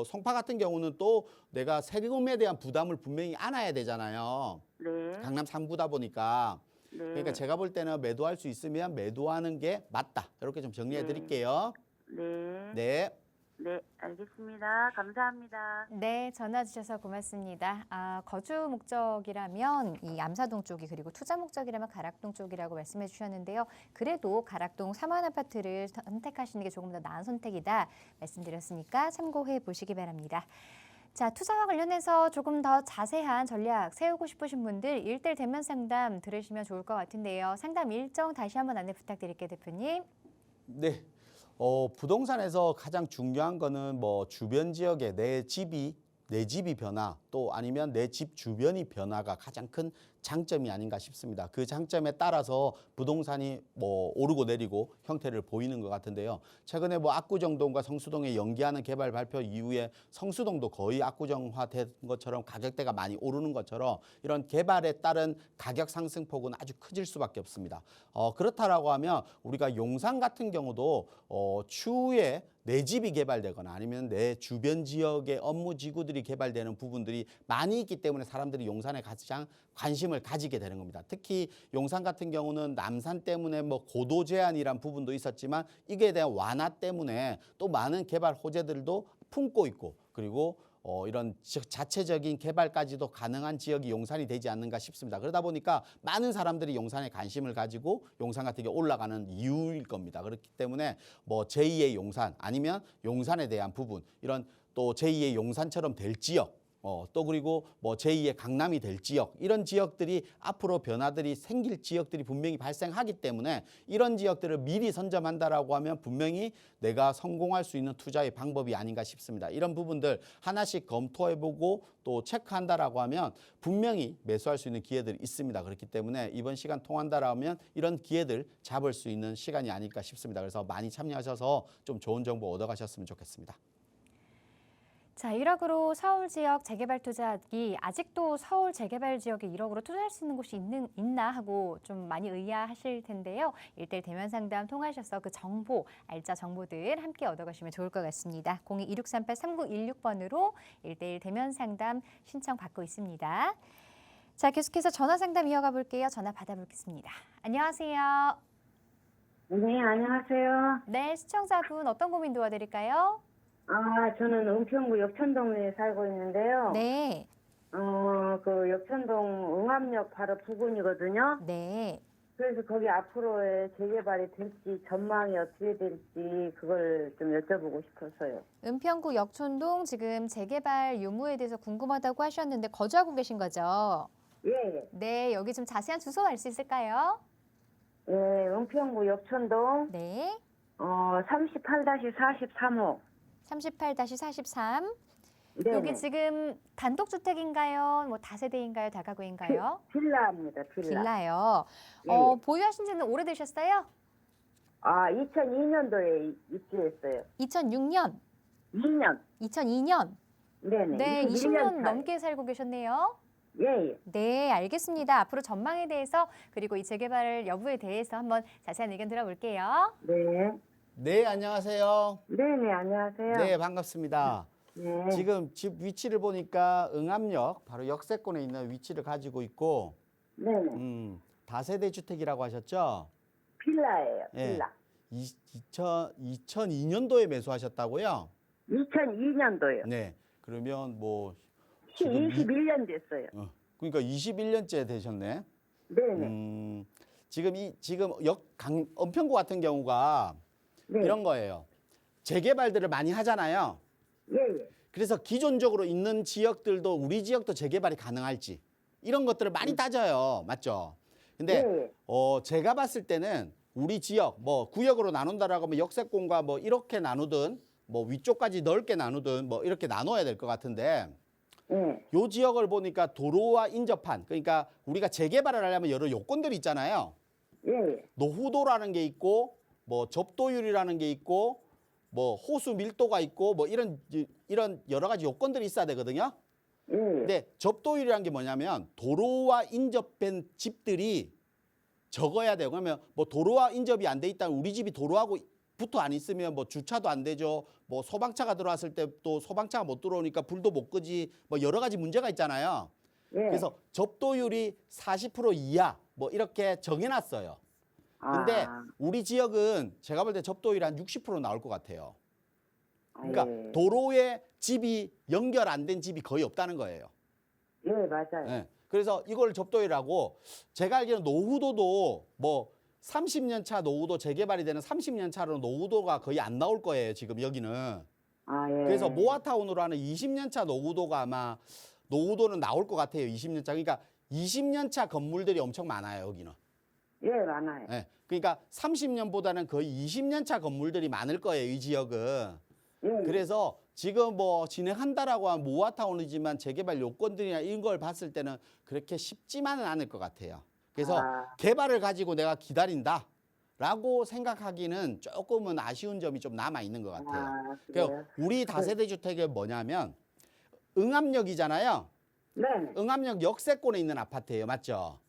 송파 같은 경우는 또 내가 세금에 대한 부담을 분명히 안아야 되잖아요. 네. 강남 3구다 보니까. 네. 그러니까 제가 볼 때는 매도할 수 있으면 매도하는 게 맞다. 이렇게 좀 정리해 드릴게요. 네. 네. 네, 알겠습니다. 감사합니다. 네, 전화 주셔서 고맙습니다. 거주 목적이라면 이 암사동 쪽이 그리고 투자 목적이라면 가락동 쪽이라고 말씀해 주셨는데요. 그래도 가락동 3만 아파트를 선택하시는 게 조금 더 나은 선택이다 말씀드렸으니까 참고해 보시기 바랍니다. 자, 투자와 관련해서 조금 더 자세한 전략 세우고 싶으신 분들 1대1 대면 상담 들으시면 좋을 것 같은데요. 상담 일정 다시 한번 안내 부탁드릴게요, 대표님. 네. 부동산에서 가장 중요한 거는 뭐 주변 지역에 내 집이 변화 또 아니면 내 집 주변이 변화가 가장 큰 장점이 아닌가 싶습니다. 그 장점에 따라서 부동산이 뭐 오르고 내리고 형태를 보이는 것 같은데요. 최근에 뭐 압구정동과 성수동에 연기하는 개발 발표 이후에 성수동도 거의 압구정화된 것처럼 가격대가 많이 오르는 것처럼 이런 개발에 따른 가격 상승폭은 아주 커질 수밖에 없습니다. 그렇다라고 하면 우리가 용산 같은 경우도 추후에 내 집이 개발되거나 아니면 내 주변 지역의 업무 지구들이 개발되는 부분들이 많이 있기 때문에 사람들이 용산에 가장 관심을 가지게 되는 겁니다. 특히 용산 같은 경우는 남산 때문에 뭐 고도 제한이란 부분도 있었지만 이게 대한 완화 때문에 또 많은 개발 호재들도 품고 있고 그리고 이런 자체적인 개발까지도 가능한 지역이 용산이 되지 않는가 싶습니다. 그러다 보니까 많은 사람들이 용산에 관심을 가지고 용산 같은 게 올라가는 이유일 겁니다. 그렇기 때문에 뭐 제2의 용산 아니면 용산에 대한 부분 이런 또 제2의 용산처럼 될 지역 또 그리고 뭐 제2의 강남이 될 지역 이런 지역들이 앞으로 변화들이 생길 지역들이 분명히 발생하기 때문에 이런 지역들을 미리 선점한다라고 하면 분명히 내가 성공할 수 있는 투자의 방법이 아닌가 싶습니다. 이런 부분들 하나씩 검토해보고 또 체크한다라고 하면 분명히 매수할 수 있는 기회들이 있습니다. 그렇기 때문에 이번 시간 통한다라면 이런 기회들 잡을 수 있는 시간이 아닐까 싶습니다. 그래서 많이 참여하셔서 좀 좋은 정보 얻어가셨으면 좋겠습니다. 자, 1억으로 서울 지역 재개발 투자하기 아직도 서울 재개발 지역에 1억으로 투자할 수 있는 곳이 있나 하고 좀 많이 의아하실 텐데요. 1대1 대면 상담 통하셔서 그 정보, 알짜 정보들 함께 얻어가시면 좋을 것 같습니다. 02-2638-3916번으로 1대1 대면 상담 신청 받고 있습니다. 자, 계속해서 전화 상담 이어가 볼게요. 전화 받아보겠습니다. 안녕하세요. 네, 안녕하세요. 네, 시청자분 어떤 고민 도와드릴까요? 저는 은평구 역천동에 살고 있는데요. 네. 그 역천동 응암역 바로 부근이거든요. 네. 그래서 거기 앞으로의 재개발이 될지 전망이 어떻게 될지 그걸 좀 여쭤보고 싶어서요. 은평구 역촌동 지금 재개발 유무에 대해서 궁금하다고 하셨는데 거주하고 계신 거죠? 예, 예. 네, 여기 좀 자세한 주소 알 수 있을까요? 예, 은평구 역천동 네. 38-43호. 38-43. 네. 여기 지금 단독주택인가요? 뭐 다세대인가요? 다가구인가요? 빌라입니다. 빌라. 빌라요. 예. 보유하신 지는 오래되셨어요? 2002년도에 입주했어요. 2006년, 2년. 2002년. 네네. 네, 21년 20년 차에. 넘게 살고 계셨네요. 예, 예. 네, 알겠습니다. 앞으로 전망에 대해서 그리고 이 재개발 여부에 대해서 한번 자세한 의견 들어볼게요. 네. 네, 안녕하세요. 네네, 안녕하세요. 네, 반갑습니다. 네. 지금 집 위치를 보니까 응암역 바로 역세권에 있는 위치를 가지고 있고 네네. 다세대 주택이라고 하셨죠? 빌라예요, 예. 빌라. 2002년도에 매수하셨다고요? 2002년도요. 네. 그러면 뭐 21년 됐어요. 그러니까 21년째 되셨네. 네네. 지금 은평구 같은 경우가 네. 이런 거예요. 재개발들을 많이 하잖아요. 예, 예. 그래서 기존적으로 있는 지역들도 우리 지역도 재개발이 가능할지 이런 것들을 많이 따져요. 맞죠? 근데 네. 제가 봤을 때는 우리 지역 뭐 구역으로 나눈다라고 하면 역세권과 뭐 이렇게 나누든 뭐 위쪽까지 넓게 나누든 뭐 이렇게 나눠야 될 것 같은데 예. 요 지역을 보니까 도로와 인접한 그러니까 우리가 재개발을 하려면 여러 요건들이 있잖아요. 예, 예. 노후도라는 게 있고 뭐 접도율이라는 게 있고 뭐 호수 밀도가 있고 뭐 이런 여러 가지 요건들이 있어야 되거든요. 예. 근데 접도율이라는 게 뭐냐면 도로와 인접된 집들이 적어야 돼요. 그러면 뭐 도로와 인접이 안 돼 있다면 우리 집이 도로하고 붙어 안 있으면 뭐 주차도 안 되죠. 뭐 소방차가 들어왔을 때 또 소방차가 못 들어오니까 불도 못 끄지. 뭐 여러 가지 문제가 있잖아요. 예. 그래서 접도율이 40% 이하 뭐 이렇게 정해놨어요. 근데 우리 지역은 제가 볼 때 접도율이 한 60% 나올 것 같아요. 그러니까 예. 도로에 집이 연결 안 된 집이 거의 없다는 거예요. 예, 맞아요. 네. 그래서 이걸 접도율이라고 제가 알기로는 노후도도 뭐 30년 차 노후도 재개발이 되는 30년 차로 노후도가 거의 안 나올 거예요. 지금 여기는. 예. 그래서 모아타운으로 하는 20년 차 노후도가 아마 노후도는 나올 것 같아요. 20년 차. 그러니까 20년 차 건물들이 엄청 많아요. 여기는. 예, 많아요. 네. 그러니까 30년보다는 거의 20년 차 건물들이 많을 거예요. 이 지역은. 예. 그래서 지금 뭐 진행한다라고 한 모아타운이지만 재개발 요건들이나 이런 걸 봤을 때는 그렇게 쉽지만은 않을 것 같아요. 그래서 개발을 가지고 내가 기다린다라고 생각하기는 조금은 아쉬운 점이 좀 남아 있는 것 같아요. 그러니까 우리 다세대 주택이 뭐냐면 응암역이잖아요. 네. 응암역 역세권에 있는 아파트예요. 맞죠?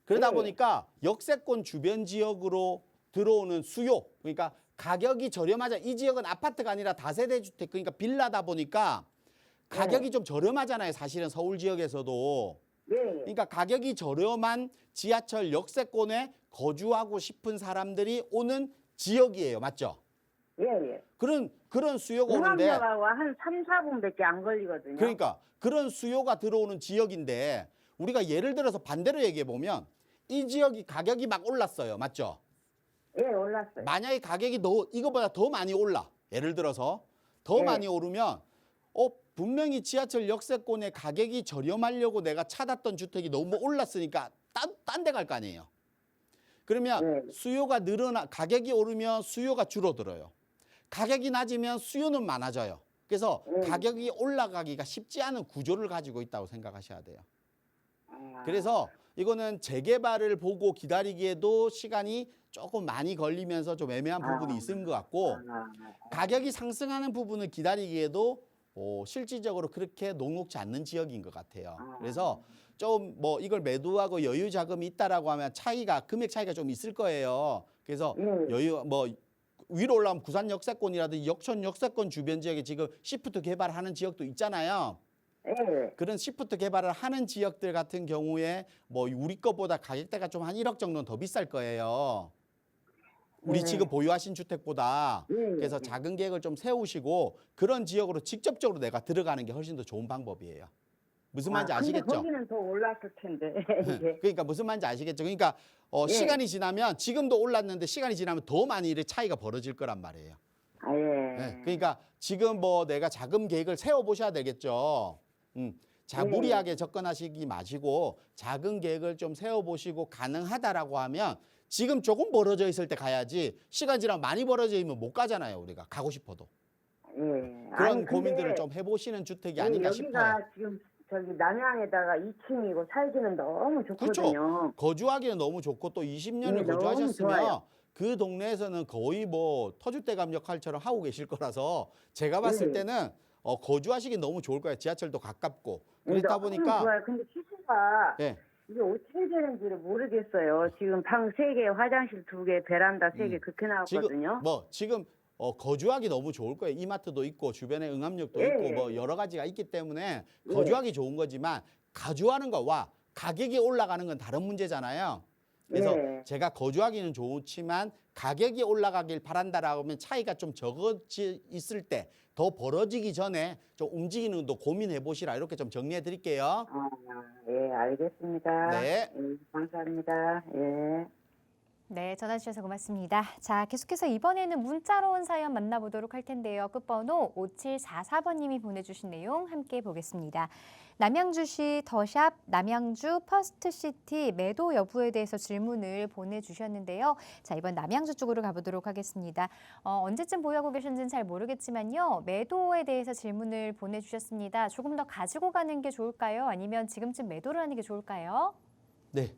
그러다 네. 보니까 역세권 주변 지역으로 들어오는 수요, 그러니까 가격이 저렴하자. 이 지역은 아파트가 아니라 다세대 주택, 그러니까 빌라다 보니까 가격이 좀 저렴하잖아요. 사실은 서울 지역에서도. 예. 그러니까 가격이 저렴한 지하철 역세권에 거주하고 싶은 사람들이 오는 지역이에요. 맞죠? 예, 예. 그런 수요가 오는데 응암역하고 한 3, 4분밖에 안 걸리거든요. 그러니까 그런 수요가 들어오는 지역인데 우리가 예를 들어서 반대로 얘기해 보면 이 지역이 가격이 막 올랐어요. 맞죠? 예, 올랐어요. 만약에 가격이 이거보다 더 많이 올라. 예를 들어서 더 네. 많이 오르면 분명히 지하철 역세권의 가격이 저렴하려고 내가 찾았던 주택이 너무 올랐으니까 딴 데 갈 거 아니에요. 그러면 네. 수요가 가격이 오르면 수요가 줄어들어요. 가격이 낮으면 수요는 많아져요. 그래서 가격이 올라가기가 쉽지 않은 구조를 가지고 있다고 생각하셔야 돼요. 그래서 이거는 재개발을 보고 기다리기에도 시간이 조금 많이 걸리면서 좀 애매한 부분이 있는 것 같고 가격이 상승하는 부분을 기다리기에도 실질적으로 그렇게 녹록지 않는 지역인 것 같아요. 그래서 좀 뭐 이걸 매도하고 여유 자금이 있다라고 하면 금액 차이가 좀 있을 거예요. 그래서 여유 뭐 위로 올라가면 구산 역세권이라든지 역촌 역세권 주변 지역에 지금 시프트 개발하는 지역도 있잖아요. 예. 그런 시프트 개발을 하는 지역들 같은 경우에 뭐 우리 것보다 가격대가 좀 한 1억 정도는 더 비쌀 거예요. 우리 지금 보유하신 주택보다. 그래서 작은 계획을 좀 세우시고 그런 지역으로 직접적으로 내가 들어가는 게 훨씬 더 좋은 방법이에요. 무슨 말인지 근데 아시겠죠? 거기는 더 올랐을 텐데 이게. 그러니까 무슨 말인지 아시겠죠? 그러니까 예. 시간이 지나면 지금도 올랐는데 시간이 지나면 더 많이 이렇게 차이가 벌어질 거란 말이에요. 아, 예. 네, 그러니까 지금 뭐 내가 자금 계획을 세워 보셔야 되겠죠. 자, 네. 무리하게 접근하시기 마시고 작은 계획을 좀 세워 보시고 가능하다라고 하면 지금 조금 벌어져 있을 때 가야지 시간 지나면 많이 벌어져 있으면 못 가잖아요. 우리가 가고 싶어도. 예. 그런 아니, 근데 고민들을 좀 해보시는 주택이 아닌가 싶어요. 여기가 지금 저기 남양에다가 2층이고 살기는 너무 좋거든요. 그렇죠. 거주하기는 너무 좋고 또 20년을 네, 너무 거주하셨으면 좋아요. 그 동네에서는 거의 뭐 터줏대감 역할처럼 하고 계실 거라서 제가 봤을 네. 때는 거주하시기 너무 좋을 거예요. 지하철도 가깝고. 네, 그렇다 너무 보니까 좋아요. 근데 시세가 예. 이게 어떻게 되는지를 모르겠어요. 지금 방 3개, 화장실 2개, 베란다 3개 그렇게 나왔거든요. 지금 거주하기 너무 좋을 거예요. 이마트도 있고 주변에 응압역도 예. 있고 뭐 여러 가지가 있기 때문에 거주하기 좋은 거지만 가주하는 거와 가격이 올라가는 건 다른 문제잖아요. 그래서 예. 제가 거주하기는 좋지만 가격이 올라가길 바란다라고 하면 차이가 좀 적어지 있을 때 더 벌어지기 전에 좀 움직이는 것도 고민해 보시라 이렇게 좀 정리해 드릴게요. 예, 알겠습니다. 네. 예, 감사합니다. 예. 네, 전화 주셔서 고맙습니다. 자, 계속해서 이번에는 문자로 온 사연 만나보도록 할 텐데요. 끝번호 5744번님이 보내주신 내용 함께 보겠습니다. 남양주시 더샵 남양주 퍼스트시티 매도 여부에 대해서 질문을 보내주셨는데요. 자, 이번 남양주 쪽으로 가보도록 하겠습니다. 언제쯤 보유하고 계신지는 잘 모르겠지만요. 매도에 대해서 질문을 보내주셨습니다. 조금 더 가지고 가는 게 좋을까요? 아니면 지금쯤 매도를 하는 게 좋을까요? 네.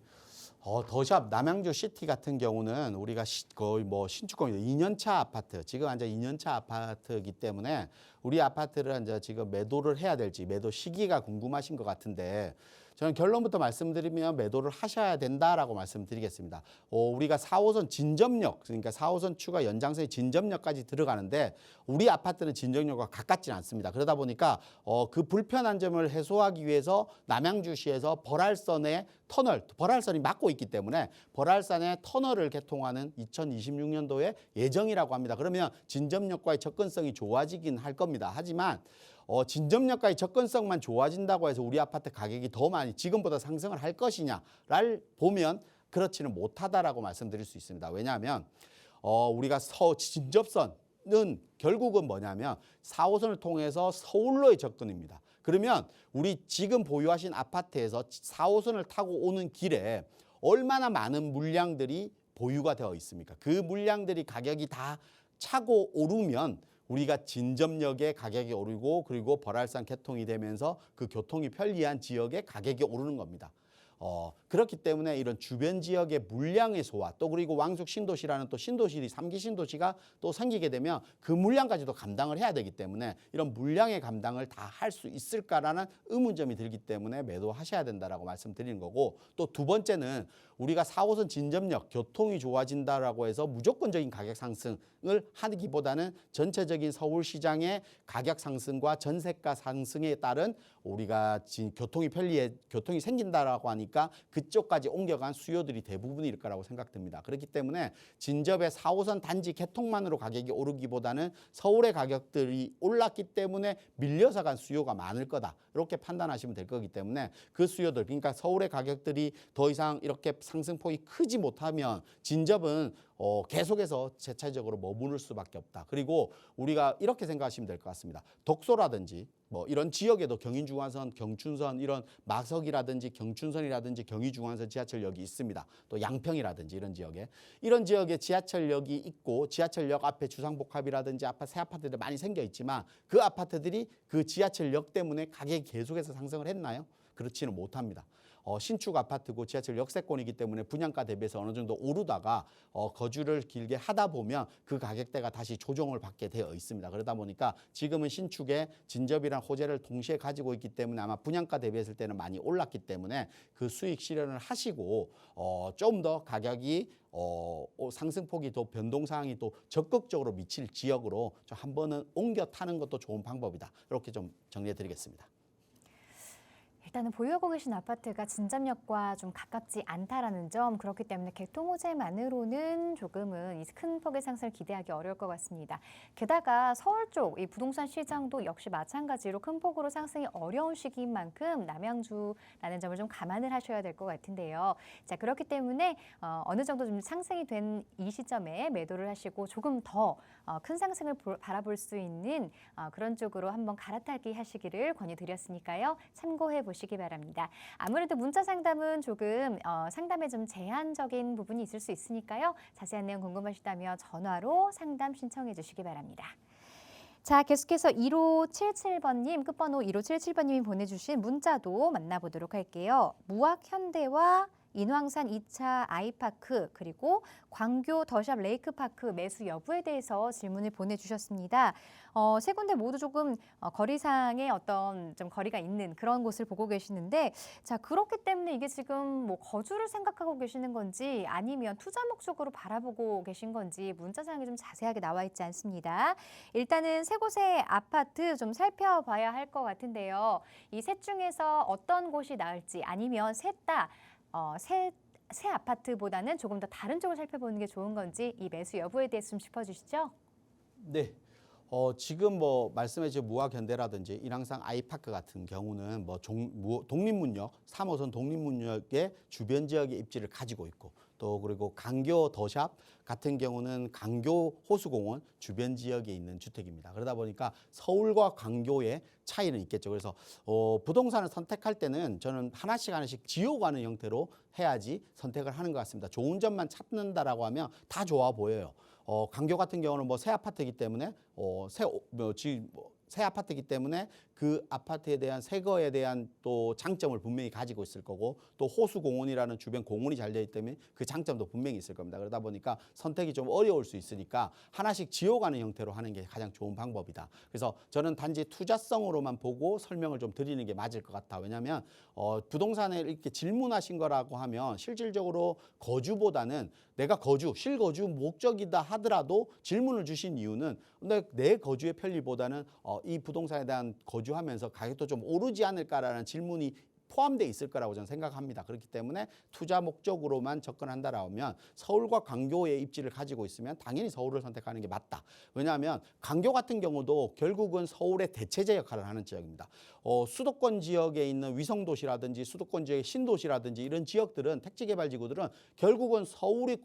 더샵 남양주 시티 같은 경우는 우리가 거의 뭐 신축공이 2년차 아파트, 지금 이제 2년차 아파트이기 때문에 우리 아파트를 이제 지금 매도를 해야 될지 매도 시기가 궁금하신 것 같은데 저는 결론부터 말씀드리면 매도를 하셔야 된다라고 말씀드리겠습니다. 우리가 4호선 진접역, 그러니까 4호선 추가 연장선의 진접역까지 들어가는데 우리 아파트는 진접역과 가깝지는 않습니다. 그러다 보니까 그 불편한 점을 해소하기 위해서 남양주시에서 벌알선에 벌알선이 막고 있기 때문에 벌알선에 터널을 개통하는 2026년도에 예정이라고 합니다. 그러면 진접역과의 접근성이 좋아지긴 할 겁니다. 하지만 진접역과의 접근성만 좋아진다고 해서 우리 아파트 가격이 더 많이 지금보다 상승을 할 것이냐를 보면 그렇지는 못하다라고 말씀드릴 수 있습니다. 왜냐하면 우리가 진접선은 결국은 뭐냐면 4호선을 통해서 서울로의 접근입니다. 그러면 우리 지금 보유하신 아파트에서 4호선을 타고 오는 길에 얼마나 많은 물량들이 보유가 되어 있습니까? 그 물량들이 가격이 다 차고 오르면 우리가 진접역의 가격이 오르고 그리고 벌알선 개통이 되면서 그 교통이 편리한 지역의 가격이 오르는 겁니다. 그렇기 때문에 이런 주변 지역의 물량의 소화 또 그리고 왕숙 신도시라는 또 신도시리 3기 신도시가 또 생기게 되면 그 물량까지도 감당을 해야 되기 때문에 이런 물량의 감당을 다 할 수 있을까라는 의문점이 들기 때문에 매도하셔야 된다라고 말씀드리는 거고 또 두 번째는 우리가 4호선 진접역 교통이 좋아진다라고 해서 무조건적인 가격 상승을 하기보다는 전체적인 서울시장의 가격 상승과 전세가 상승에 따른 우리가 교통이 생긴다라고 하니까 그쪽까지 옮겨간 수요들이 대부분일 거라고 생각됩니다. 그렇기 때문에 진접의 4호선 단지 개통만으로 가격이 오르기보다는 서울의 가격들이 올랐기 때문에 밀려서 간 수요가 많을 거다. 이렇게 판단하시면 될 거기 때문에 그 수요들 그러니까 서울의 가격들이 더 이상 이렇게 상승폭이 크지 못하면 진접은 계속해서 재차적으로 머무를 수밖에 없다. 그리고 우리가 이렇게 생각하시면 될 것 같습니다. 독소라든지 뭐 이런 지역에도 경인중앙선, 경춘선 이런 마석이라든지 경춘선이라든지 경의중앙선 지하철역이 있습니다. 또 양평이라든지 이런 지역에 지하철역이 있고 지하철역 앞에 주상복합이라든지 새 아파트들 많이 생겨 있지만 그 아파트들이 그 지하철역 때문에 가격이 계속해서 상승을 했나요? 그렇지는 못합니다. 신축 아파트고 지하철 역세권이기 때문에 분양가 대비해서 어느 정도 오르다가 거주를 길게 하다 보면 그 가격대가 다시 조정을 받게 되어 있습니다. 그러다 보니까 지금은 신축에 진접이랑 호재를 동시에 가지고 있기 때문에 아마 분양가 대비했을 때는 많이 올랐기 때문에 그 수익 실현을 하시고 좀 더 가격이 상승폭이 또 변동 사항이 또 적극적으로 미칠 지역으로 좀 한 번은 옮겨 타는 것도 좋은 방법이다. 이렇게 좀 정리해 드리겠습니다. 일단은 보유하고 계신 아파트가 진점역과 좀 가깝지 않다라는 점, 그렇기 때문에 개통 호재만으로는 조금은 이 큰 폭의 상승을 기대하기 어려울 것 같습니다. 게다가 서울 쪽 이 부동산 시장도 역시 마찬가지로 큰 폭으로 상승이 어려운 시기인 만큼 남양주라는 점을 좀 감안을 하셔야 될 것 같은데요. 자, 그렇기 때문에 어느 정도 좀 상승이 된 이 시점에 매도를 하시고 조금 더 큰 상승을 바라볼 수 있는 그런 쪽으로 한번 갈아타기 하시기를 권유드렸으니까요. 참고해 보시기 바랍니다. 아무래도 문자 상담은 조금 상담에 좀 제한적인 부분이 있을 수 있으니까요. 자세한 내용 궁금하시다면 전화로 상담 신청해 주시기 바랍니다. 자, 계속해서 1577번님, 끝번호 1577번님이 보내주신 문자도 만나보도록 할게요. 무학현대와 인왕산 2차 아이파크 그리고 광교 더샵 레이크파크 매수 여부에 대해서 질문을 보내주셨습니다. 세 군데 모두 조금 거리상의 어떤 좀 거리가 있는 그런 곳을 보고 계시는데, 자, 그렇기 때문에 이게 지금 뭐 거주를 생각하고 계시는 건지 아니면 투자 목적으로 바라보고 계신 건지 문자상에 좀 자세하게 나와 있지 않습니다. 일단은 세 곳의 아파트 좀 살펴봐야 할 것 같은데요. 이 셋 중에서 어떤 곳이 나을지, 아니면 새 아파트보다는 조금 더 다른 쪽을 살펴보는 게 좋은 건지, 이 매수 여부에 대해서 좀 짚어주시죠. 네. 지금 뭐 말씀해 주신 무학현대라든지 인왕산 아이파크 같은 경우는 뭐 독립문역, 3호선 독립문역의 주변 지역의 입지를 가지고 있고, 또 그리고 강교 더샵 같은 경우는 강교 호수공원 주변 지역에 있는 주택입니다. 그러다 보니까 서울과 강교의 차이는 있겠죠. 그래서 부동산을 선택할 때는 저는 하나씩 지어가는 형태로 해야지 선택을 하는 것 같습니다. 좋은 점만 찾는다라고 하면 다 좋아 보여요. 강교 같은 경우는 뭐 새 아파트이기 때문에 새 아파트이기 때문에 그 아파트에 대한 새거에 대한 또 장점을 분명히 가지고 있을 거고, 또 호수공원이라는 주변 공원이 잘 되어 있기 때문에 그 장점도 분명히 있을 겁니다. 그러다 보니까 선택이 좀 어려울 수 있으니까 하나씩 지어가는 형태로 하는 게 가장 좋은 방법이다. 그래서 저는 단지 투자성으로만 보고 설명을 좀 드리는 게 맞을 것 같아. 왜냐하면 부동산에 이렇게 질문하신 거라고 하면 실질적으로 거주보다는 내가 실거주 목적이다 하더라도 질문을 주신 이유는 내 거주의 편리보다는 이 부동산에 대한 거주하면서 가격도 좀 오르지 않을까라는 질문이 포함되어 있을 거라고 저는 생각합니다. 그렇기 때문에 투자 목적으로만 접근한다라면 서울과 강교의 입지를 가지고 있으면 당연히 서울을 선택하는 게 맞다. 왜냐하면 강교 같은 경우도 결국은 서울의 대체제 역할을 하는 지역입니다. 수도권 지역에 있는 위성도시라든지 수도권 지역의 신도시라든지 이런 지역들은 택지개발지구들은 결국은 서울이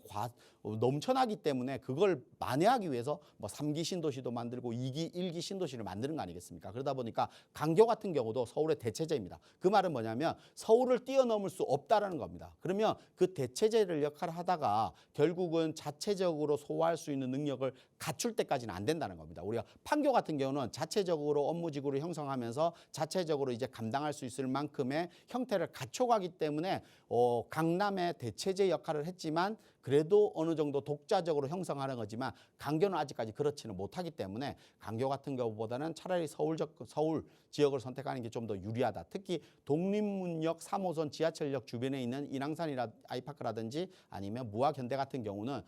넘쳐나기 때문에 그걸 만회하기 위해서 뭐 3기 신도시도 만들고 2기, 1기 신도시를 만드는 거 아니겠습니까? 그러다 보니까 강교 같은 경우도 서울의 대체제입니다. 그 말은 뭐냐면 서울을 뛰어넘을 수 없다라는 겁니다. 그러면 그 대체제를 역할을 하다가 결국은 자체적으로 소화할 수 있는 능력을 갖출 때까지는 안 된다는 겁니다. 우리가 판교 같은 경우는 자체적으로 업무지구를 형성하면서 자체적으로 이제 감당할 수 있을 만큼의 형태를 갖춰가기 때문에 강남의 대체제 역할을 했지만 그래도 어느 정도 독자적으로 형성하는 거지만 강교는 아직까지 그렇지는 못하기 때문에 강교 같은 경우보다는 차라리 서울 지역을 선택하는 게 좀 더 유리하다. 특히 독립문역 3호선 지하철역 주변에 있는 인왕산 아이파크라든지 아니면 무학현대 같은 경우는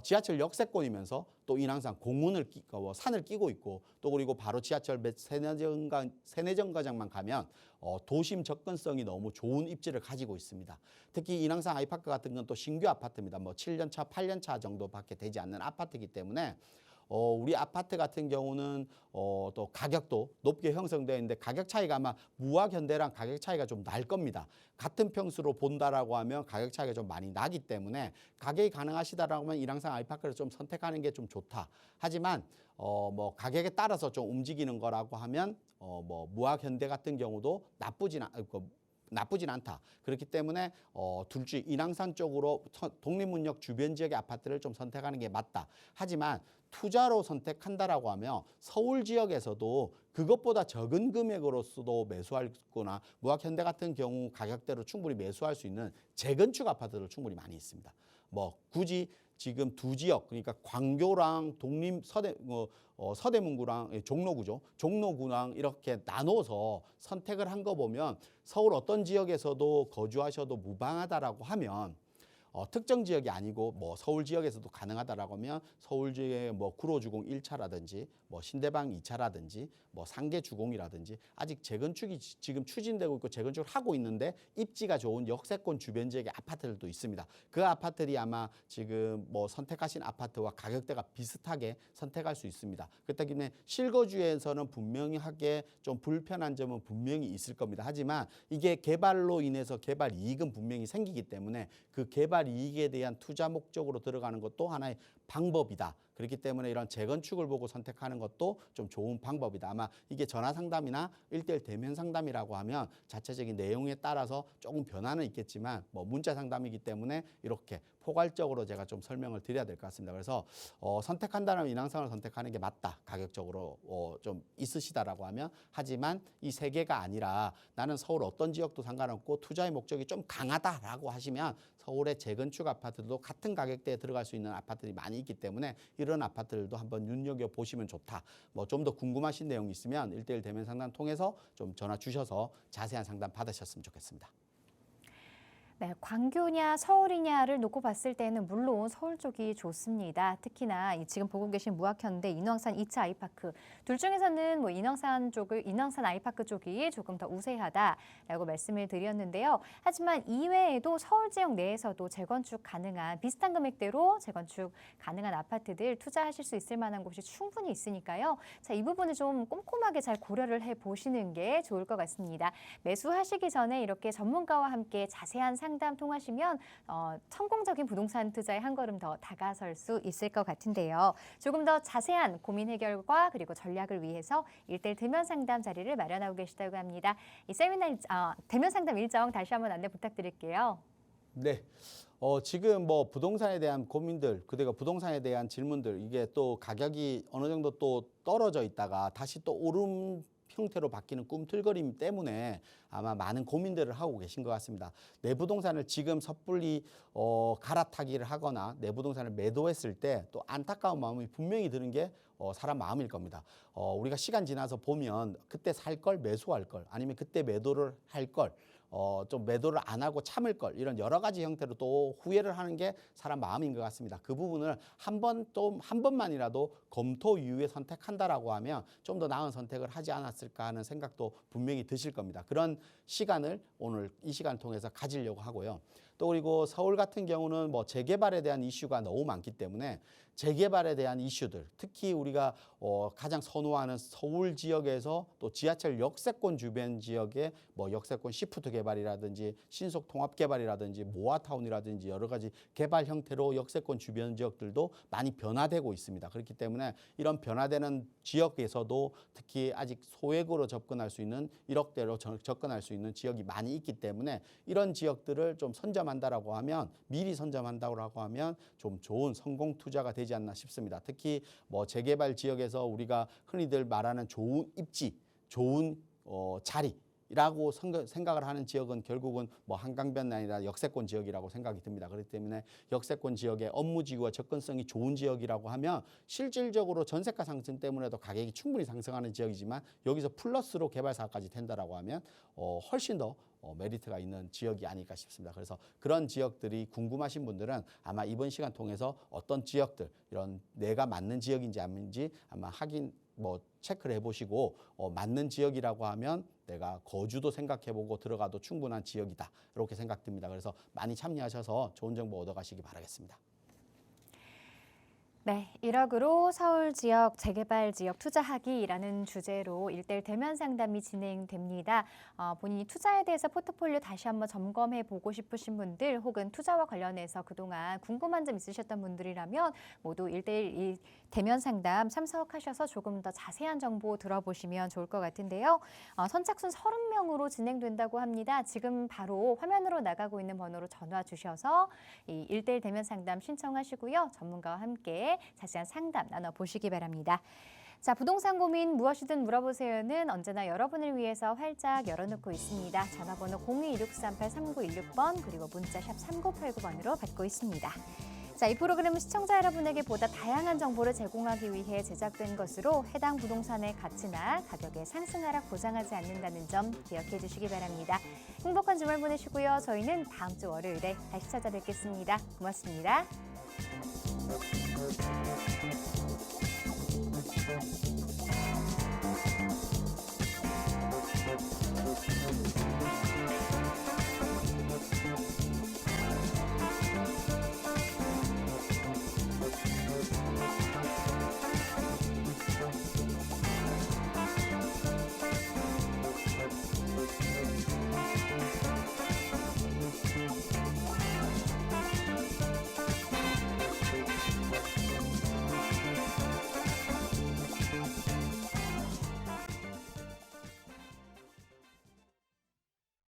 지하철 역세권이면서 또 인왕산 공원을 산을 끼고 있고, 또 그리고 바로 지하철 세네 정거장만 가면 도심 접근성이 너무 좋은 입지를 가지고 있습니다. 특히 인왕산 아이파크 같은 건 또 신규 아파트입니다. 뭐 7년차, 8년차 정도밖에 되지 않는 아파트이기 때문에 우리 아파트 같은 경우는 또 가격도 높게 형성되어 있는데 가격 차이가 아마 무학현대랑 가격 차이가 좀 날 겁니다. 같은 평수로 본다라고 하면 가격 차이가 좀 많이 나기 때문에 가격이 가능하시다라고 하면 인왕산 아이파크를 좀 선택하는 게 좀 좋다. 하지만 뭐 가격에 따라서 좀 움직이는 거라고 하면 뭐 무학현대 같은 경우도 나쁘진 않다. 그렇기 때문에 둘 중 인왕산 쪽으로 독립문역 주변 지역의 아파트를 좀 선택하는 게 맞다. 하지만 투자로 선택한다라고 하면 서울 지역에서도 그것보다 적은 금액으로서도 매수하거나 무학현대 같은 경우 가격대로 충분히 매수할 수 있는 재건축 아파트들 충분히 많이 있습니다. 뭐 굳이 지금 두 지역, 그러니까 광교랑 서대문구랑 종로구랑 이렇게 나눠서 선택을 한 거 보면 서울 어떤 지역에서도 거주하셔도 무방하다라고 하면 특정 지역이 아니고 뭐 서울 지역에서도 가능하다라고 하면 서울 지역의 뭐 구로주공 1차라든지 뭐 신대방 2차라든지 뭐 상계 주공이라든지 아직 재건축이 지금 추진되고 있고 재건축을 하고 있는데 입지가 좋은 역세권 주변 지역의 아파트들도 있습니다. 그 아파트들이 아마 지금 뭐 선택하신 아파트와 가격대가 비슷하게 선택할 수 있습니다. 그렇기 때문에 실거주에서는 분명하게 좀 불편한 점은 분명히 있을 겁니다. 하지만 이게 개발로 인해서 개발 이익은 분명히 생기기 때문에 그 개발 이익에 대한 투자 목적으로 들어가는 것도 하나의 방법이다. 그렇기 때문에 이런 재건축을 보고 선택하는 것도 좀 좋은 방법이다. 아마 이게 전화 상담이나 1:1 대면 상담이라고 하면 자체적인 내용에 따라서 조금 변화는 있겠지만 뭐 문자 상담이기 때문에 이렇게 포괄적으로 제가 좀 설명을 드려야 될 것 같습니다. 그래서 선택한다면 인왕산을 선택하는 게 맞다. 가격적으로 좀 있으시다라고 하면 하지만 이 세 개가 아니라 나는 서울 어떤 지역도 상관없고 투자의 목적이 좀 강하다라고 하시면 서울의 재건축 아파트도 같은 가격대에 들어갈 수 있는 아파트들이 많이 있기 때문에 이런 아파트들도 한번 눈여겨보시면 좋다. 뭐 좀 더 궁금하신 내용이 있으면 1:1 대면 상담 통해서 좀 전화 주셔서 자세한 상담 받으셨으면 좋겠습니다. 네, 광교냐 서울이냐를 놓고 봤을 때는 물론 서울 쪽이 좋습니다. 특히나 지금 보고 계신 무학현대 인왕산 2차 아이파크 둘 중에서는 뭐 인왕산 아이파크 쪽이 조금 더 우세하다라고 말씀을 드렸는데요. 하지만 이외에도 서울 지역 내에서도 재건축 가능한 비슷한 금액대로 재건축 가능한 아파트들 투자하실 수 있을 만한 곳이 충분히 있으니까요. 자, 이 부분을 좀 꼼꼼하게 잘 고려를 해 보시는 게 좋을 것 같습니다. 매수하시기 전에 이렇게 전문가와 함께 자세한 상담 통하시면 성공적인 부동산 투자에 한 걸음 더 다가설 수 있을 것 같은데요. 조금 더 자세한 고민 해결과 그리고 전략을 위해서 1:1 대면 상담 자리를 마련하고 계시다고 합니다. 이 세미나 대면 상담 일정 다시 한번 안내 부탁드릴게요. 네. 지금 뭐 부동산에 대한 고민들, 그리고 부동산에 대한 질문들, 이게 또 가격이 어느 정도 또 떨어져 있다가 다시 또 오름 형태로 바뀌는 꿈틀거림 때문에 아마 많은 고민들을 하고 계신 것 같습니다. 내 부동산을 지금 섣불리 갈아타기를 하거나 내 부동산을 매도했을 때 또 안타까운 마음이 분명히 드는 게 사람 마음일 겁니다. 우리가 시간 지나서 보면 그때 살 걸 매수할 걸 아니면 그때 매도를 할 걸 좀 매도를 안 하고 참을 걸 이런 여러 가지 형태로 또 후회를 하는 게 사람 마음인 것 같습니다. 그 부분을 한 번만이라도 검토 이후에 선택한다라고 하면 좀 더 나은 선택을 하지 않았을까 하는 생각도 분명히 드실 겁니다. 그런 시간을 오늘 이 시간을 통해서 가지려고 하고요. 또 그리고 서울 같은 경우는 뭐 재개발에 대한 이슈가 너무 많기 때문에 재개발에 대한 이슈들, 특히 우리가 가장 선호하는 서울 지역에서 또 지하철 역세권 주변 지역에 뭐 역세권 시프트 개발이라든지 신속 통합 개발이라든지 모아타운이라든지 여러 가지 개발 형태로 역세권 주변 지역들도 많이 변화되고 있습니다. 그렇기 때문에 이런 변화되는 지역에서도 특히 아직 소액으로 접근할 수 있는 1억대로 접근할 수 있는 지역이 많이 있기 때문에 이런 지역들을 좀 선점한다라고 하면 미리 선점한다고 하면 좀 좋은 성공 투자가 되지 않나 싶습니다. 특히 뭐 재개발 지역에서 우리가 흔히들 말하는 좋은 입지, 좋은 자리라고 생각을 하는 지역은 결국은 뭐 한강변이 아니라 역세권 지역이라고 생각이 듭니다. 그렇기 때문에 역세권 지역의 업무지구와 접근성이 좋은 지역이라고 하면 실질적으로 전세가 상승 때문에도 가격이 충분히 상승하는 지역이지만 여기서 플러스로 개발 사업까지 된다라고 하면 훨씬 더 메리트가 있는 지역이 아닐까 싶습니다. 그래서 그런 지역들이 궁금하신 분들은 아마 이번 시간 통해서 어떤 지역들, 이런 내가 맞는 지역인지 아닌지 아마 체크를 해보시고 맞는 지역이라고 하면 내가 거주도 생각해보고 들어가도 충분한 지역이다. 이렇게 생각됩니다. 그래서 많이 참여하셔서 좋은 정보 얻어가시기 바라겠습니다. 네, 1억으로 서울 지역 재개발 지역 투자하기라는 주제로 1:1 대면 상담이 진행됩니다. 본인이 투자에 대해서 포트폴리오 다시 한번 점검해 보고 싶으신 분들 혹은 투자와 관련해서 그동안 궁금한 점 있으셨던 분들이라면 모두 1:1 대면 상담 참석하셔서 조금 더 자세한 정보 들어보시면 좋을 것 같은데요. 선착순 30명으로 진행된다고 합니다. 지금 바로 화면으로 나가고 있는 번호로 전화 주셔서 이 1:1 대면 상담 신청하시고요. 전문가와 함께 자세한 상담 나눠보시기 바랍니다. 자, 부동산 고민 무엇이든 물어보세요는 언제나 여러분을 위해서 활짝 열어놓고 있습니다. 전화번호 02-2638-3916번 그리고 문자 샵 3989번으로 받고 있습니다. 자, 이 프로그램은 시청자 여러분에게 보다 다양한 정보를 제공하기 위해 제작된 것으로 해당 부동산의 가치나 가격의 상승 하락 보장하지 않는다는 점 기억해 주시기 바랍니다. 행복한 주말 보내시고요. 저희는 다음 주 월요일에 다시 찾아뵙겠습니다. 고맙습니다.